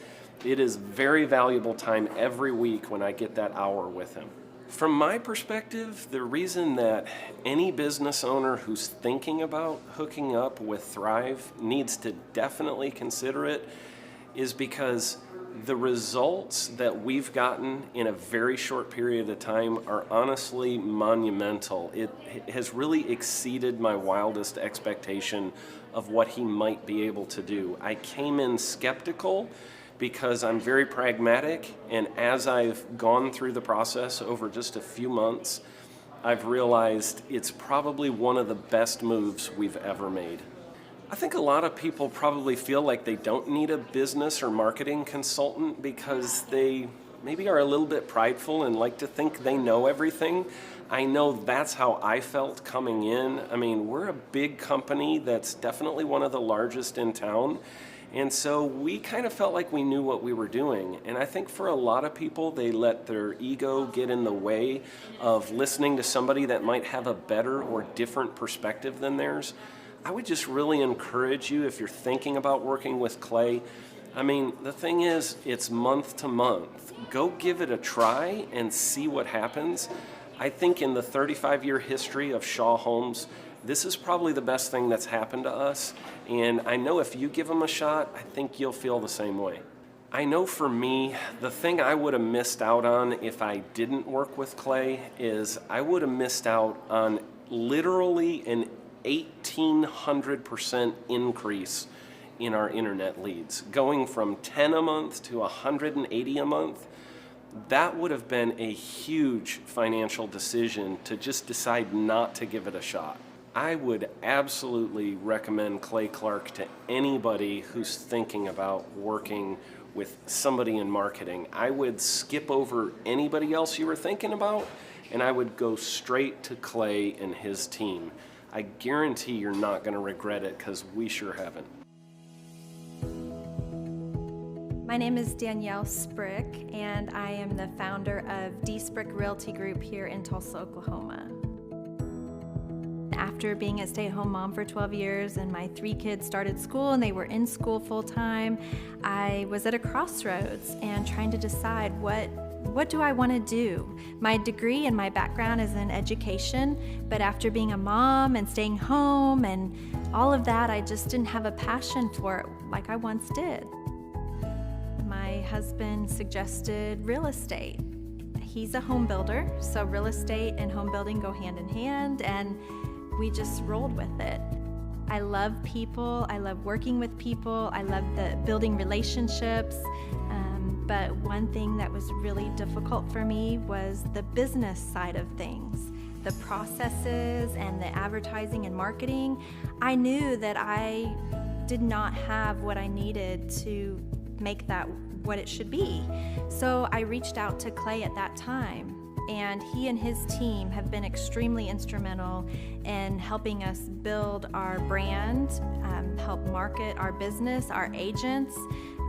It is very valuable time every week when I get that hour with him. From my perspective, the reason that any business owner who's thinking about hooking up with Thrive needs to definitely consider it is because the results that we've gotten in a very short period of time are honestly monumental. It has really exceeded my wildest expectation of what he might be able to do. I came in skeptical because I'm very pragmatic, and as I've gone through the process over just a few months, I've realized it's probably one of the best moves we've ever made. I think a lot of people probably feel like they don't need a business or marketing consultant because they maybe are a little bit prideful and like to think they know everything. I know that's how I felt coming in. I mean, we're a big company that's definitely one of the largest in town. And so we kind of felt like we knew what we were doing. And I think for a lot of people, they let their ego get in the way of listening to somebody that might have a better or different perspective than theirs. I would just really encourage you, if you're thinking about working with Clay, I mean, the thing is, it's month to month. Go give it a try and see what happens. I think in the 35-year history of Shaw Homes, this is probably the best thing that's happened to us, and I know if you give them a shot, I think you'll feel the same way. I know for me, the thing I would have missed out on if I didn't work with Clay is I would have missed out on literally an 1,800% increase in our internet leads. Going from 10 a month to 180 a month, that would have been a huge financial decision to just decide not to give it a shot. I would absolutely recommend Clay Clark to anybody who's thinking about working with somebody in marketing. I would skip over anybody else you were thinking about, and I would go straight to Clay and his team. I guarantee you're not going to regret it, because we sure haven't. My name is Danielle Sprick, and I am the founder of D Sprick Realty Group here in Tulsa, Oklahoma. After being a stay-at-home mom for 12 years and my 3 kids started school and they were in school full-time, I was at a crossroads and trying to decide what do I want to do? My degree and my background is in education, but after being a mom and staying home and all of that, I just didn't have a passion for it like I once did. My husband suggested real estate. He's a home builder, so real estate and home building go hand in hand, and we just rolled with it. I love people, I love working with people, I love the building relationships, but one thing that was really difficult for me was the business side of things. The processes and the advertising and marketing. I knew that I did not have what I needed to make that what it should be. So I reached out to Clay at that time, and he and his team have been extremely instrumental in helping us build our brand, help market our business, our agents,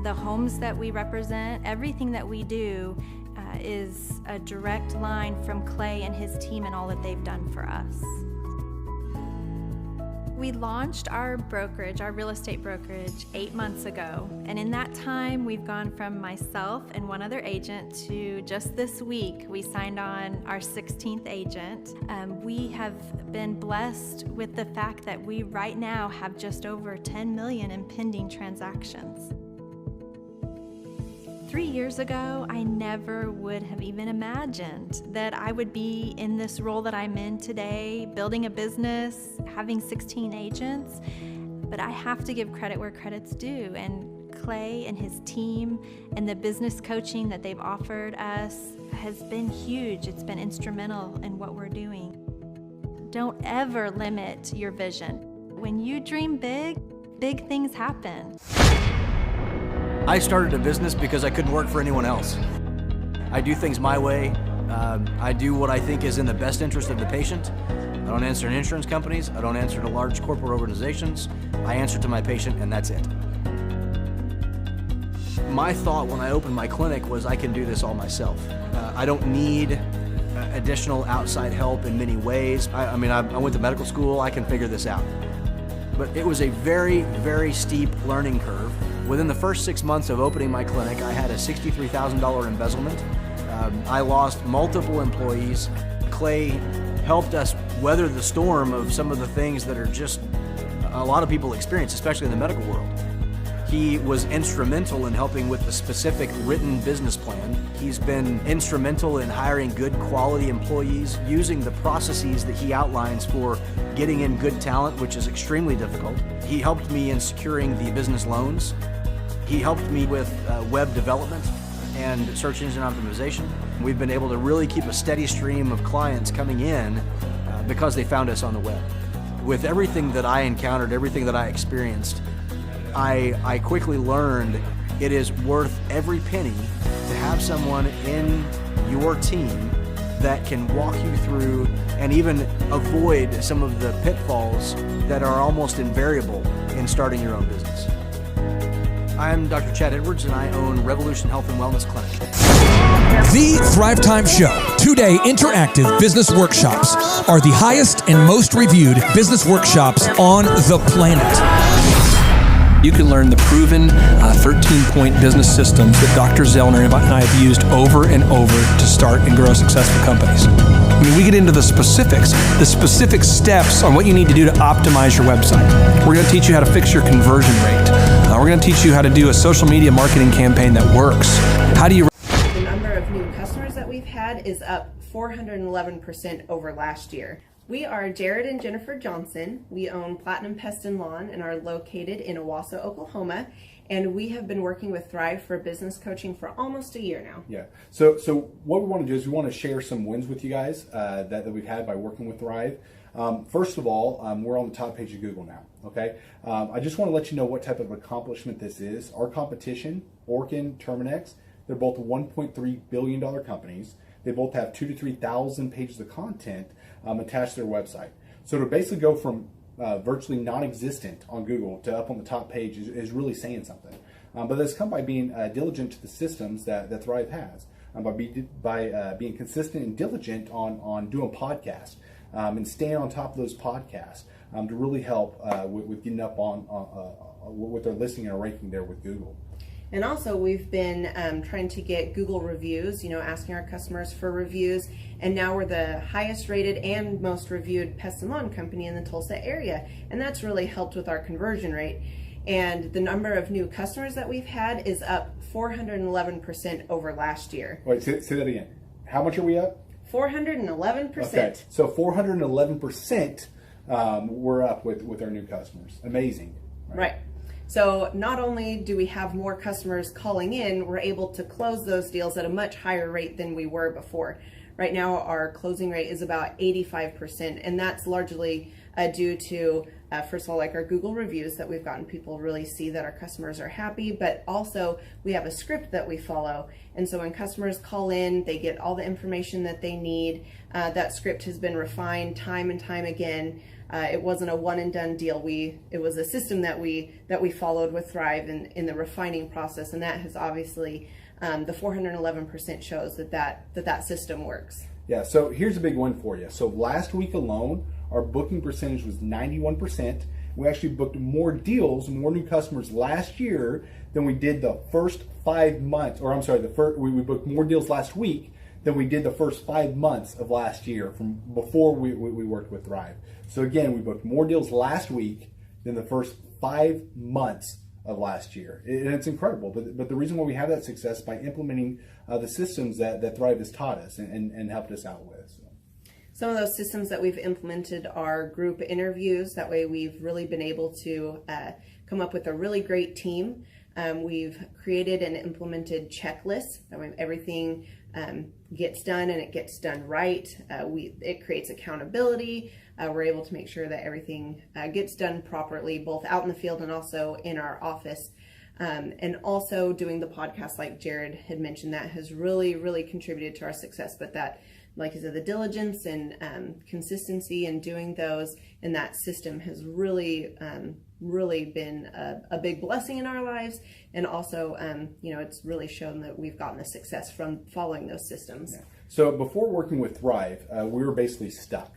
the homes that we represent. Everything that we do is a direct line from Clay and his team and all that they've done for us. We launched our brokerage, our real estate brokerage, 8 months ago. And in that time, we've gone from myself and one other agent to just this week, we signed on our 16th agent. We have been blessed with the fact that we right now have just over 10 million in pending transactions. 3 years ago, I never would have even imagined that I would be in this role that I'm in today, building a business, having 16 agents. But I have to give credit where credit's due. And Clay and his team and the business coaching that they've offered us has been huge. It's been instrumental in what we're doing. Don't ever limit your vision. When you dream big, big things happen. I started a business because I couldn't work for anyone else. I do things my way. I do what I think is in the best interest of the patient. I don't answer to insurance companies. I don't answer to large corporate organizations. I answer to my patient, and that's it. My thought when I opened my clinic was I can do this all myself. I don't need additional outside help in many ways. I went to medical school. I can figure this out. But it was a very, very steep learning curve. Within the first 6 months of opening my clinic, I had a $63,000 embezzlement. I lost multiple employees. Clay helped us weather the storm of some of the things that are just a lot of people experience, especially in the medical world. He was instrumental in helping with the specific written business plan. He's been instrumental in hiring good quality employees, using the processes that he outlines for getting in good talent, which is extremely difficult. He helped me in securing the business loans. He helped me with web development and search engine optimization. We've been able to really keep a steady stream of clients coming in because they found us on the web. With everything that I encountered, everything that I experienced, I quickly learned it is worth every penny to have someone in your team that can walk you through and even avoid some of the pitfalls that are almost invariable in starting your own business. I'm Dr. Chad Edwards, and I own Revolution Health and Wellness Clinic. The Thrive Time Show, 2-day interactive business workshops, are the highest and most reviewed business workshops on the planet. You can learn the proven 13-point business systems that Dr. Zellner and I have used over and over to start and grow successful companies. I mean, we get into the specific steps on what you need to do to optimize your website. We're going to teach you how to fix your conversion rate. We're going to teach you how to do a social media marketing campaign that works. How do you... The number of new customers that we've had is up 411% over last year. We are Jared and Jennifer Johnson. We own Platinum Pest and Lawn and are located in Owasso, Oklahoma. And we have been working with Thrive for business coaching for almost a year now. Yeah. So what we want to do is we want to share some wins with you guys that we've had by working with Thrive. First of all, we're on the top page of Google now. Okay. I just want to let you know what type of accomplishment this is. Our competition, Orkin, Terminex, they're both $1.3 billion companies. They both have 2,000 to 3,000 pages of content attached to their website. So to basically go from virtually non-existent on Google to up on the top page is really saying something. But that's come by being diligent to the systems that Thrive has, by being consistent and diligent on doing podcasts and staying on top of those podcasts to really help with getting up on with their listing and ranking there with Google. And also, we've been trying to get Google reviews, asking our customers for reviews. And now we're the highest rated and most reviewed pest and lawn company in the Tulsa area. And that's really helped with our conversion rate. And the number of new customers that we've had is up 411% over last year. Wait, say that again. How much are we up? 411%. Okay, so 411% we're up with our new customers. Amazing. Right. So not only do we have more customers calling in, we're able to close those deals at a much higher rate than we were before. Right now, our closing rate is about 85%, and that's largely due to, first of all, like our Google reviews that we've gotten people really see that our customers are happy, but also we have a script that we follow. And so when customers call in, they get all the information that they need. That script has been refined time and time again. It wasn't a one and done deal. It was a system that we followed with Thrive in the refining process, and that has obviously the 411% shows that system works. Yeah. So here's a big one for you. So last week alone, our booking percentage was 91%. We actually booked more deals, more new customers last year than we did the first 5 months. Or I'm sorry, we booked more deals last week than we did the first 5 months of last year from before we worked with Thrive. So again, we booked more deals last week than the first 5 months of last year. And it's incredible. But the reason why we have that success is by implementing the systems that Thrive has taught us and helped us out with. So. Some of those systems that we've implemented are group interviews. That way we've really been able to come up with a really great team. We've created and implemented checklists. That way everything gets done and it gets done right. It creates accountability. We're able to make sure that everything gets done properly, both out in the field and also in our office. And also doing the podcast, like Jared had mentioned, that has really, really contributed to our success. But that, like I said, the diligence and consistency in doing those and that system has really, really been a big blessing in our lives. And also, it's really shown that we've gotten the success from following those systems. Yeah. So before working with Thrive, we were basically stuck.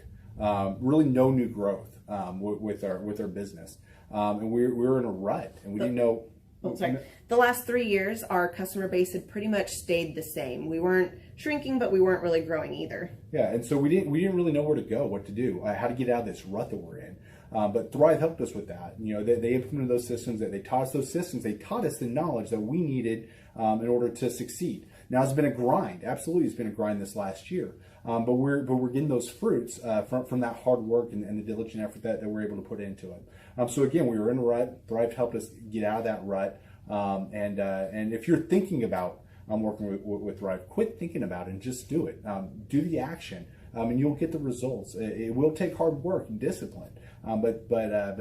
Really no new growth with our business. And we were in a rut, and we didn't know. The last 3 years, our customer base had pretty much stayed the same. We weren't shrinking, but we weren't really growing either. Yeah, and so we didn't really know where to go, what to do, how to get out of this rut that we're in. But Thrive helped us with that. They implemented those systems. They taught us those systems. They taught us the knowledge that we needed in order to succeed. Now it's been a grind. Absolutely, it's been a grind this last year. But we're getting those fruits from that hard work and the diligent effort that we're able to put into it. So again, we were in a rut. Thrive helped us get out of that rut. And if you're thinking about working with Thrive, quit thinking about it and just do it. Do the action, and you'll get the results. It will take hard work and discipline, but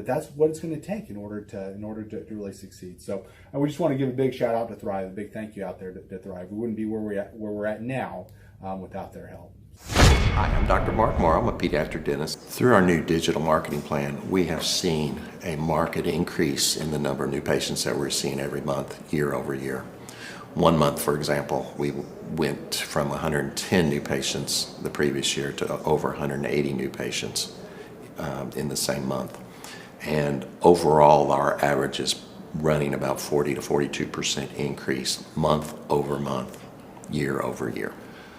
that's what it's going to take in order to really succeed. So we just want to give a big shout out to Thrive, a big thank you out there to Thrive. We wouldn't be where we're at now without their help. Hi, I'm Dr. Mark Moore. I'm a pediatric dentist. Through our new digital marketing plan, we have seen a marked increase in the number of new patients that we're seeing every month, year over year. 1 month, for example, we went from 110 new patients the previous year to over 180 new patients in the same month. And overall, our average is running about 40 to 42% increase month over month, year over year.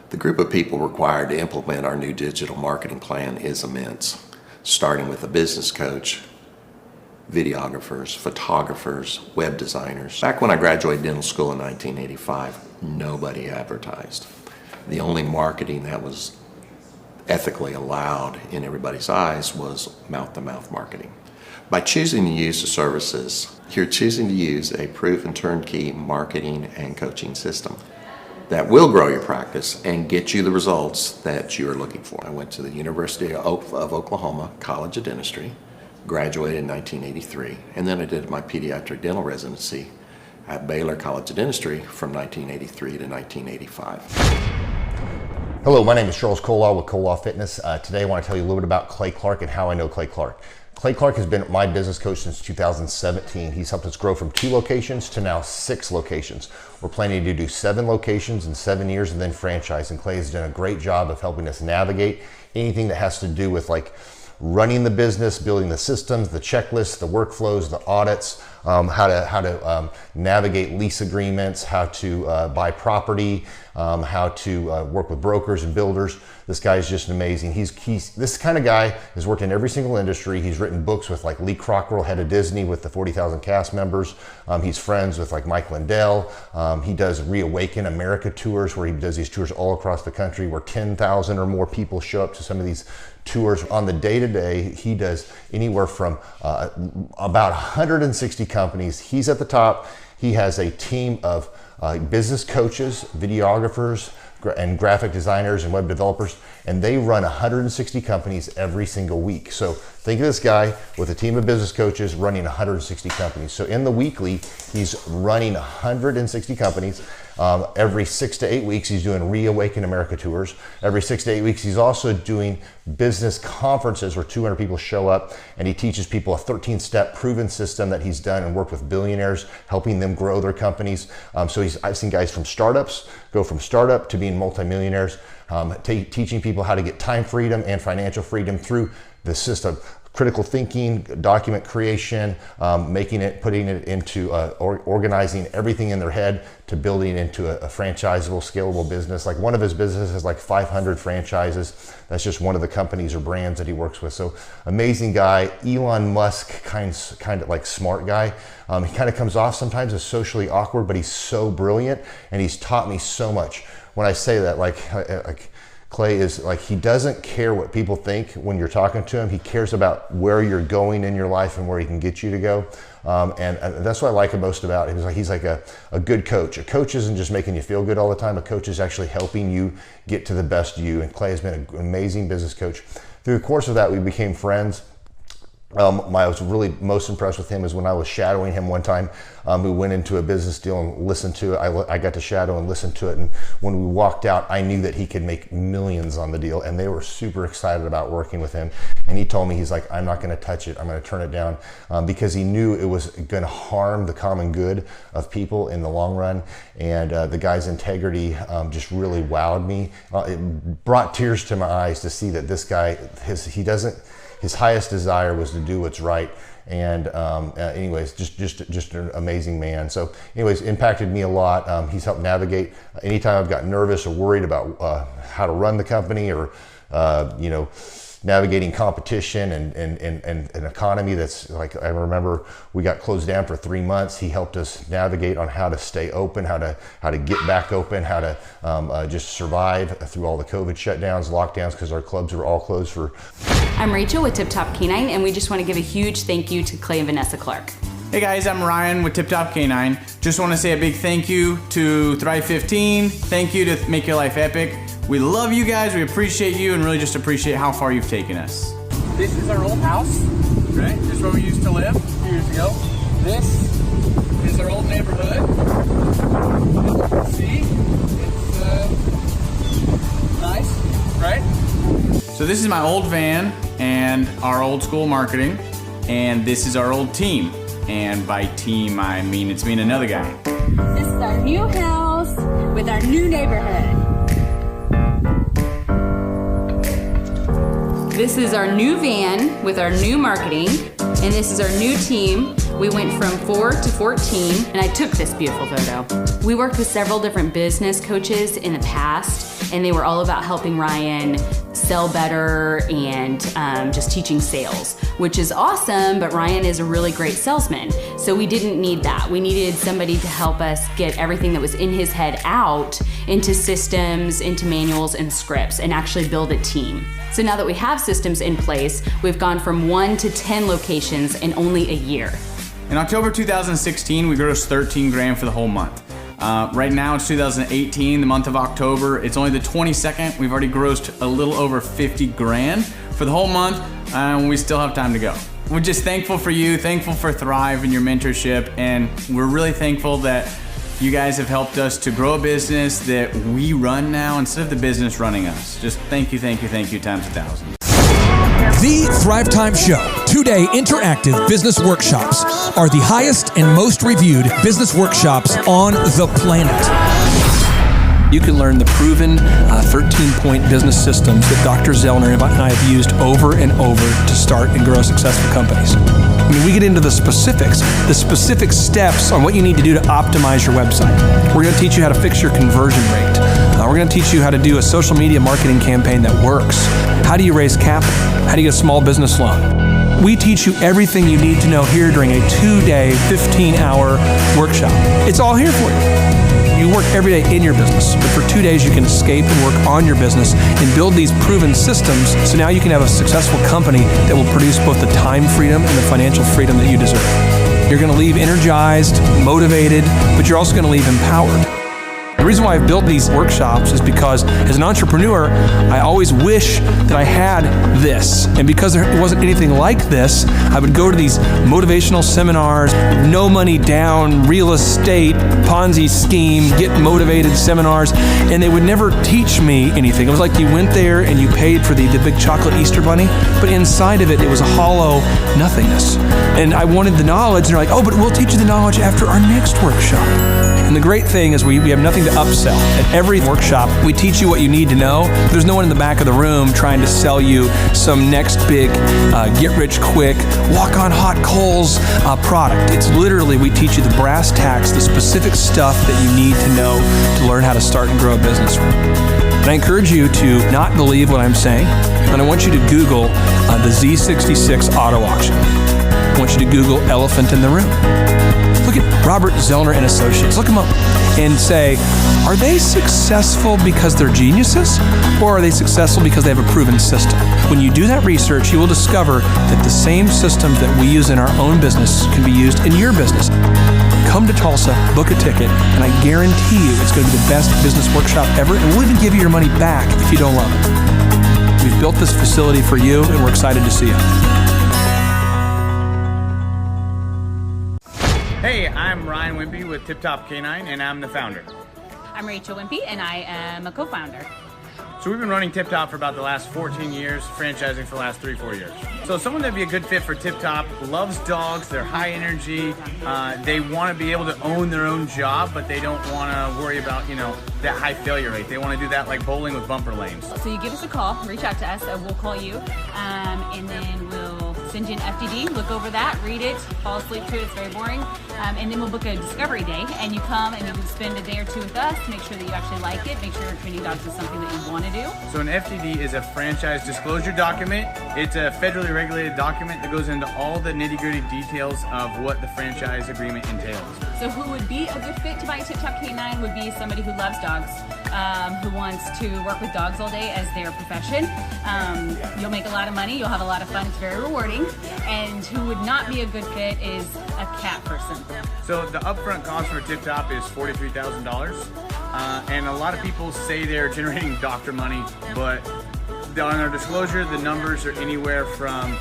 The group of people required to implement our new digital marketing plan is immense, starting with a business coach, videographers, photographers, web designers. Back when I graduated dental school in 1985, nobody advertised. The only marketing that was ethically allowed in everybody's eyes was mouth-to-mouth marketing. By choosing to use the services, you're choosing to use a proven turnkey marketing and coaching system that will grow your practice and get you the results that you're looking for. I went to the University of Oklahoma College of Dentistry, graduated in 1983, and then I did my pediatric dental residency at Baylor College of Dentistry from 1983 to 1985. Hello, my name is Charles Kolaw with Kolaw Fitness. Today I want to tell you a little bit about Clay Clark and how I know Clay Clark. Clay Clark has been my business coach since 2017. He's helped us grow from 2 locations to now 6 locations. We're planning to do 7 locations in 7 years and then franchise. And Clay has done a great job of helping us navigate anything that has to do with like running the business, building the systems, the checklists, the workflows, the audits, how to navigate lease agreements, how to buy property, how to work with brokers and builders. This guy is just amazing. He's this kind of guy has worked in every single industry. He's written books with like Lee Cockrell, head of Disney, with the 40,000 cast members. He's friends with like Mike Lindell. He does Reawaken America tours, where he does these tours all across the country, where 10,000 or more people show up to some of these tours. On the day-to-day, he does anywhere from about 160 companies. He's at the top. He has a team of business coaches, videographers, and graphic designers and web developers, and they run 160 companies every single week. So think of this guy with a team of business coaches running 160 companies. So in the weekly, he's running 160 companies. Every 6 to 8 weeks, he's doing Reawaken America tours. Every 6 to 8 weeks, he's also doing business conferences where 200 people show up, and he teaches people a 13-step proven system that he's done and worked with billionaires, helping them grow their companies. So I've seen guys from startups go from startup to being multimillionaires, teaching people how to get time freedom and financial freedom through the system. Critical thinking, document creation, putting it into organizing everything in their head to building into a franchisable, scalable business. Like one of his businesses has like 500 franchises. That's just one of the companies or brands that he works with. So amazing guy. Elon Musk kind of like smart guy. He kind of comes off sometimes as socially awkward, but he's so brilliant, and he's taught me so much. When I say that, like Clay is like, he doesn't care what people think when you're talking to him. He cares about where you're going in your life and where he can get you to go. And that's what I like most about him. He's like a good coach. A coach isn't just making you feel good all the time. A coach is actually helping you get to the best you. And Clay has been an amazing business coach. Through the course of that, we became friends. I was really most impressed with him is when I was shadowing him one time. We went into a business deal and listened to it. I got to shadow and listen to it. And when we walked out, I knew that he could make millions on the deal, and they were super excited about working with him. And he told me, he's like, I'm not going to touch it. I'm going to turn it down, because he knew it was going to harm the common good of people in the long run. And the guy's integrity just really wowed me. It brought tears to my eyes to see that this guy, his highest desire was to do what's right. And anyways, just an amazing man. So anyways, impacted me a lot. He's helped navigate anytime I've got nervous or worried about how to run the company, or navigating competition and an economy that's like, I remember we got closed down for 3 months. He helped us navigate on how to stay open, how to get back open, how to just survive through all the COVID shutdowns, lockdowns, because our clubs were all closed for. I'm Rachel with Tip Top Canine, and we just want to give a huge thank you to Clay and Vanessa Clark. Hey guys, I'm Ryan with Tip Top Canine. Just want to say a big thank you to Thrive 15. Thank you to Make Your Life Epic. We love you guys, we appreciate you, and really just appreciate how far you've taken us. This is our old house, right? This is where we used to live a few years ago. This is our old neighborhood. See? It's nice, right? So this is my old van and our old school marketing, and this is our old team. And by team, I mean it's me and another guy. This is our new house with our new neighborhood. This is our new van with our new marketing, and this is our new team. We went from 4 to 14, and I took this beautiful photo. We worked with several different business coaches in the past, and they were all about helping Ryan sell better and just teaching sales, which is awesome, but Ryan is a really great salesman. So we didn't need that. We needed somebody to help us get everything that was in his head out into systems, into manuals and scripts, and actually build a team. So now that we have systems in place, we've gone from 1 to 10 locations in only a year. In October 2016, we grossed 13 grand for the whole month. Right now it's 2018, the month of October. It's only the 22nd. We've already grossed a little over 50 grand for the whole month, and we still have time to go. We're just thankful for you, thankful for Thrive and your mentorship, and we're really thankful that You guys have helped us to grow a business that we run now instead of the business running us. Just thank you times 1,000. The Thrive Time Show 2-day interactive business workshops are the highest and most reviewed business workshops on the planet. You can learn the proven 13-point business systems that Dr. Zellner and I have used over and over to start and grow successful companies. I mean, we get into the specific steps on what you need to do to optimize your website. We're going to teach you how to fix your conversion rate. We're going to teach you how to do a social media marketing campaign that works. How do you raise capital? How do you get a small business loan? We teach you everything you need to know here during a 2-day, 15-hour workshop. It's all here for you. You work every day in your business, but for 2 days you can escape and work on your business and build these proven systems so now you can have a successful company that will produce both the time freedom and the financial freedom that you deserve. You're going to leave energized, motivated, but you're also going to leave empowered. The reason why I've built these workshops is because as an entrepreneur, I always wish that I had this. And because there wasn't anything like this, I would go to these motivational seminars, no money down, real estate, Ponzi scheme, get motivated seminars, and they would never teach me anything. It was like you went there and you paid for the big chocolate Easter bunny, but inside of it, it was a hollow nothingness. And I wanted the knowledge, and they're like, oh, but we'll teach you the knowledge after our next workshop. And the great thing is we have nothing to upsell. At every workshop, we teach you what you need to know. There's no one in the back of the room trying to sell you some next big get-rich-quick, walk-on-hot coals product. It's literally, we teach you the brass tacks, the specific stuff that you need to know to learn how to start and grow a business. And I encourage you to not believe what I'm saying, and I want you to Google the Z66 auto auction. I want you to Google elephant in the room. Look at Robert Zellner and Associates. Look them up and say, are they successful because they're geniuses, or are they successful because they have a proven system? When you do that research, you will discover that the same systems that we use in our own business can be used in your business. Come to Tulsa, book a ticket, and I guarantee you it's going to be the best business workshop ever, and we'll even give you your money back if you don't love it. We've built this facility for you, and we're excited to see you. Hey, I'm Ryan Wimpy with Tip Top Canine, and I'm the founder. I'm Rachel Wimpy, and I am a co-founder. So we've been running Tip Top for about the last 14 years, franchising for the last 3-4 years. So someone that'd be a good fit for Tip Top loves dogs, they're high energy, they want to be able to own their own job, but they don't want to worry about, that high failure rate. They want to do that like bowling with bumper lanes. So you give us a call, reach out to us, and we'll call you, and then we'll send you an FDD, look over that, read it, fall asleep to it, it's very boring, and then we'll book a discovery day, and you come and you can spend a day or two with us, make sure that you actually like it, make sure training dogs is something that you want to do. So an FDD is a franchise disclosure document. It's a federally regulated document that goes into all the nitty-gritty details of what the franchise agreement entails. So who would be a good fit to buy a Tip Top Canine would be somebody who loves dogs, who wants to work with dogs all day as their profession. You'll make a lot of money, you'll have a lot of fun, it's very rewarding. And who would not be a good fit is a cat person. So the upfront cost for Tip Top is $43,000. And a lot of people say they're generating doctor money, but on our disclosure, the numbers are anywhere from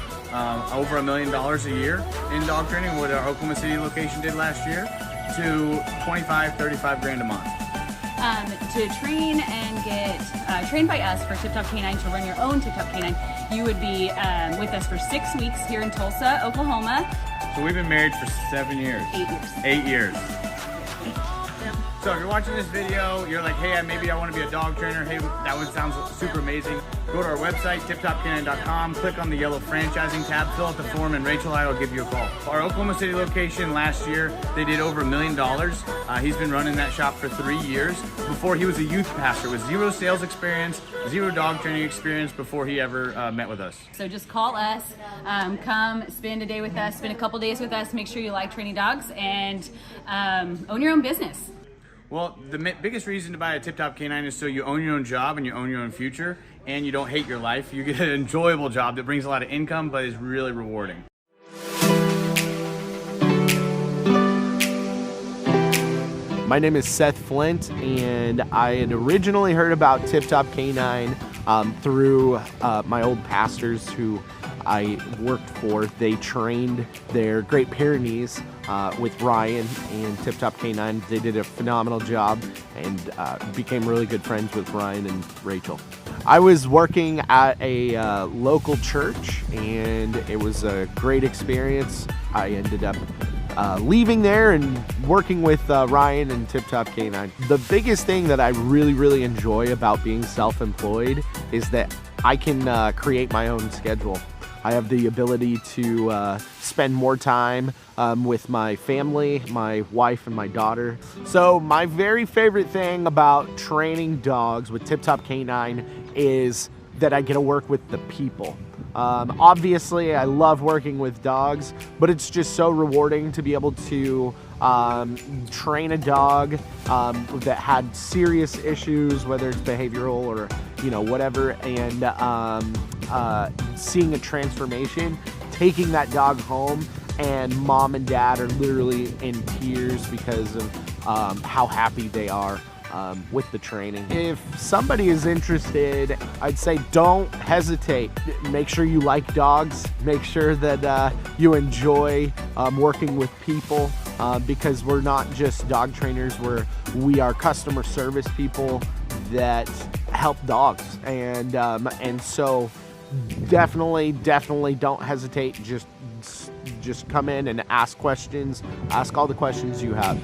over $1 million a year in dog training, what our Oklahoma City location did last year, to $25-35 grand a month. To train and get trained by us for Tip Top Canine, to run your own Tip Top Canine, you would be with us for 6 weeks here in Tulsa, Oklahoma. So we've been married for 7 years. 8 years. 8 years. So if you're watching this video, you're like, hey, maybe I want to be a dog trainer. Hey, that one sounds super amazing. Go to our website, tiptopcanine.com, click on the yellow franchising tab, fill out the form, and Rachel and I will give you a call. Our Oklahoma City location last year, they did over $1 million. He's been running that shop for 3 years. Before, he was a youth pastor with 0 sales experience, 0 dog training experience before he ever met with us. So just call us, come spend a day with us, spend a couple days with us, make sure you like training dogs, and own your own business. Well, the biggest reason to buy a Tip Top Canine is so you own your own job and you own your own future, and you don't hate your life. You get an enjoyable job that brings a lot of income but is really rewarding. My name is Seth Flint, and I had originally heard about Tip Top Canine through my old pastors who I worked for. They trained their Great Pyrenees with Ryan and Tip Top K9. They did a phenomenal job and became really good friends with Ryan and Rachel. I was working at a local church, and it was a great experience. I ended up leaving there and working with Ryan and Tip Top K9. The biggest thing that I really enjoy about being self-employed is that I can create my own schedule. I have the ability to spend more time with my family, my wife and my daughter. So my very favorite thing about training dogs with Tip Top K9 is that I get to work with the people. Obviously, I love working with dogs, but it's just so rewarding to be able to train a dog that had serious issues, whether it's behavioral or whatever, and seeing a transformation, taking that dog home, and mom and dad are literally in tears because of how happy they are with the training. If somebody is interested, I'd say don't hesitate. Make sure you like dogs. Make sure that you enjoy working with people because we're not just dog trainers. We are customer service people that help dogs, and so definitely don't hesitate. Just come in and ask questions. Ask all the questions you have.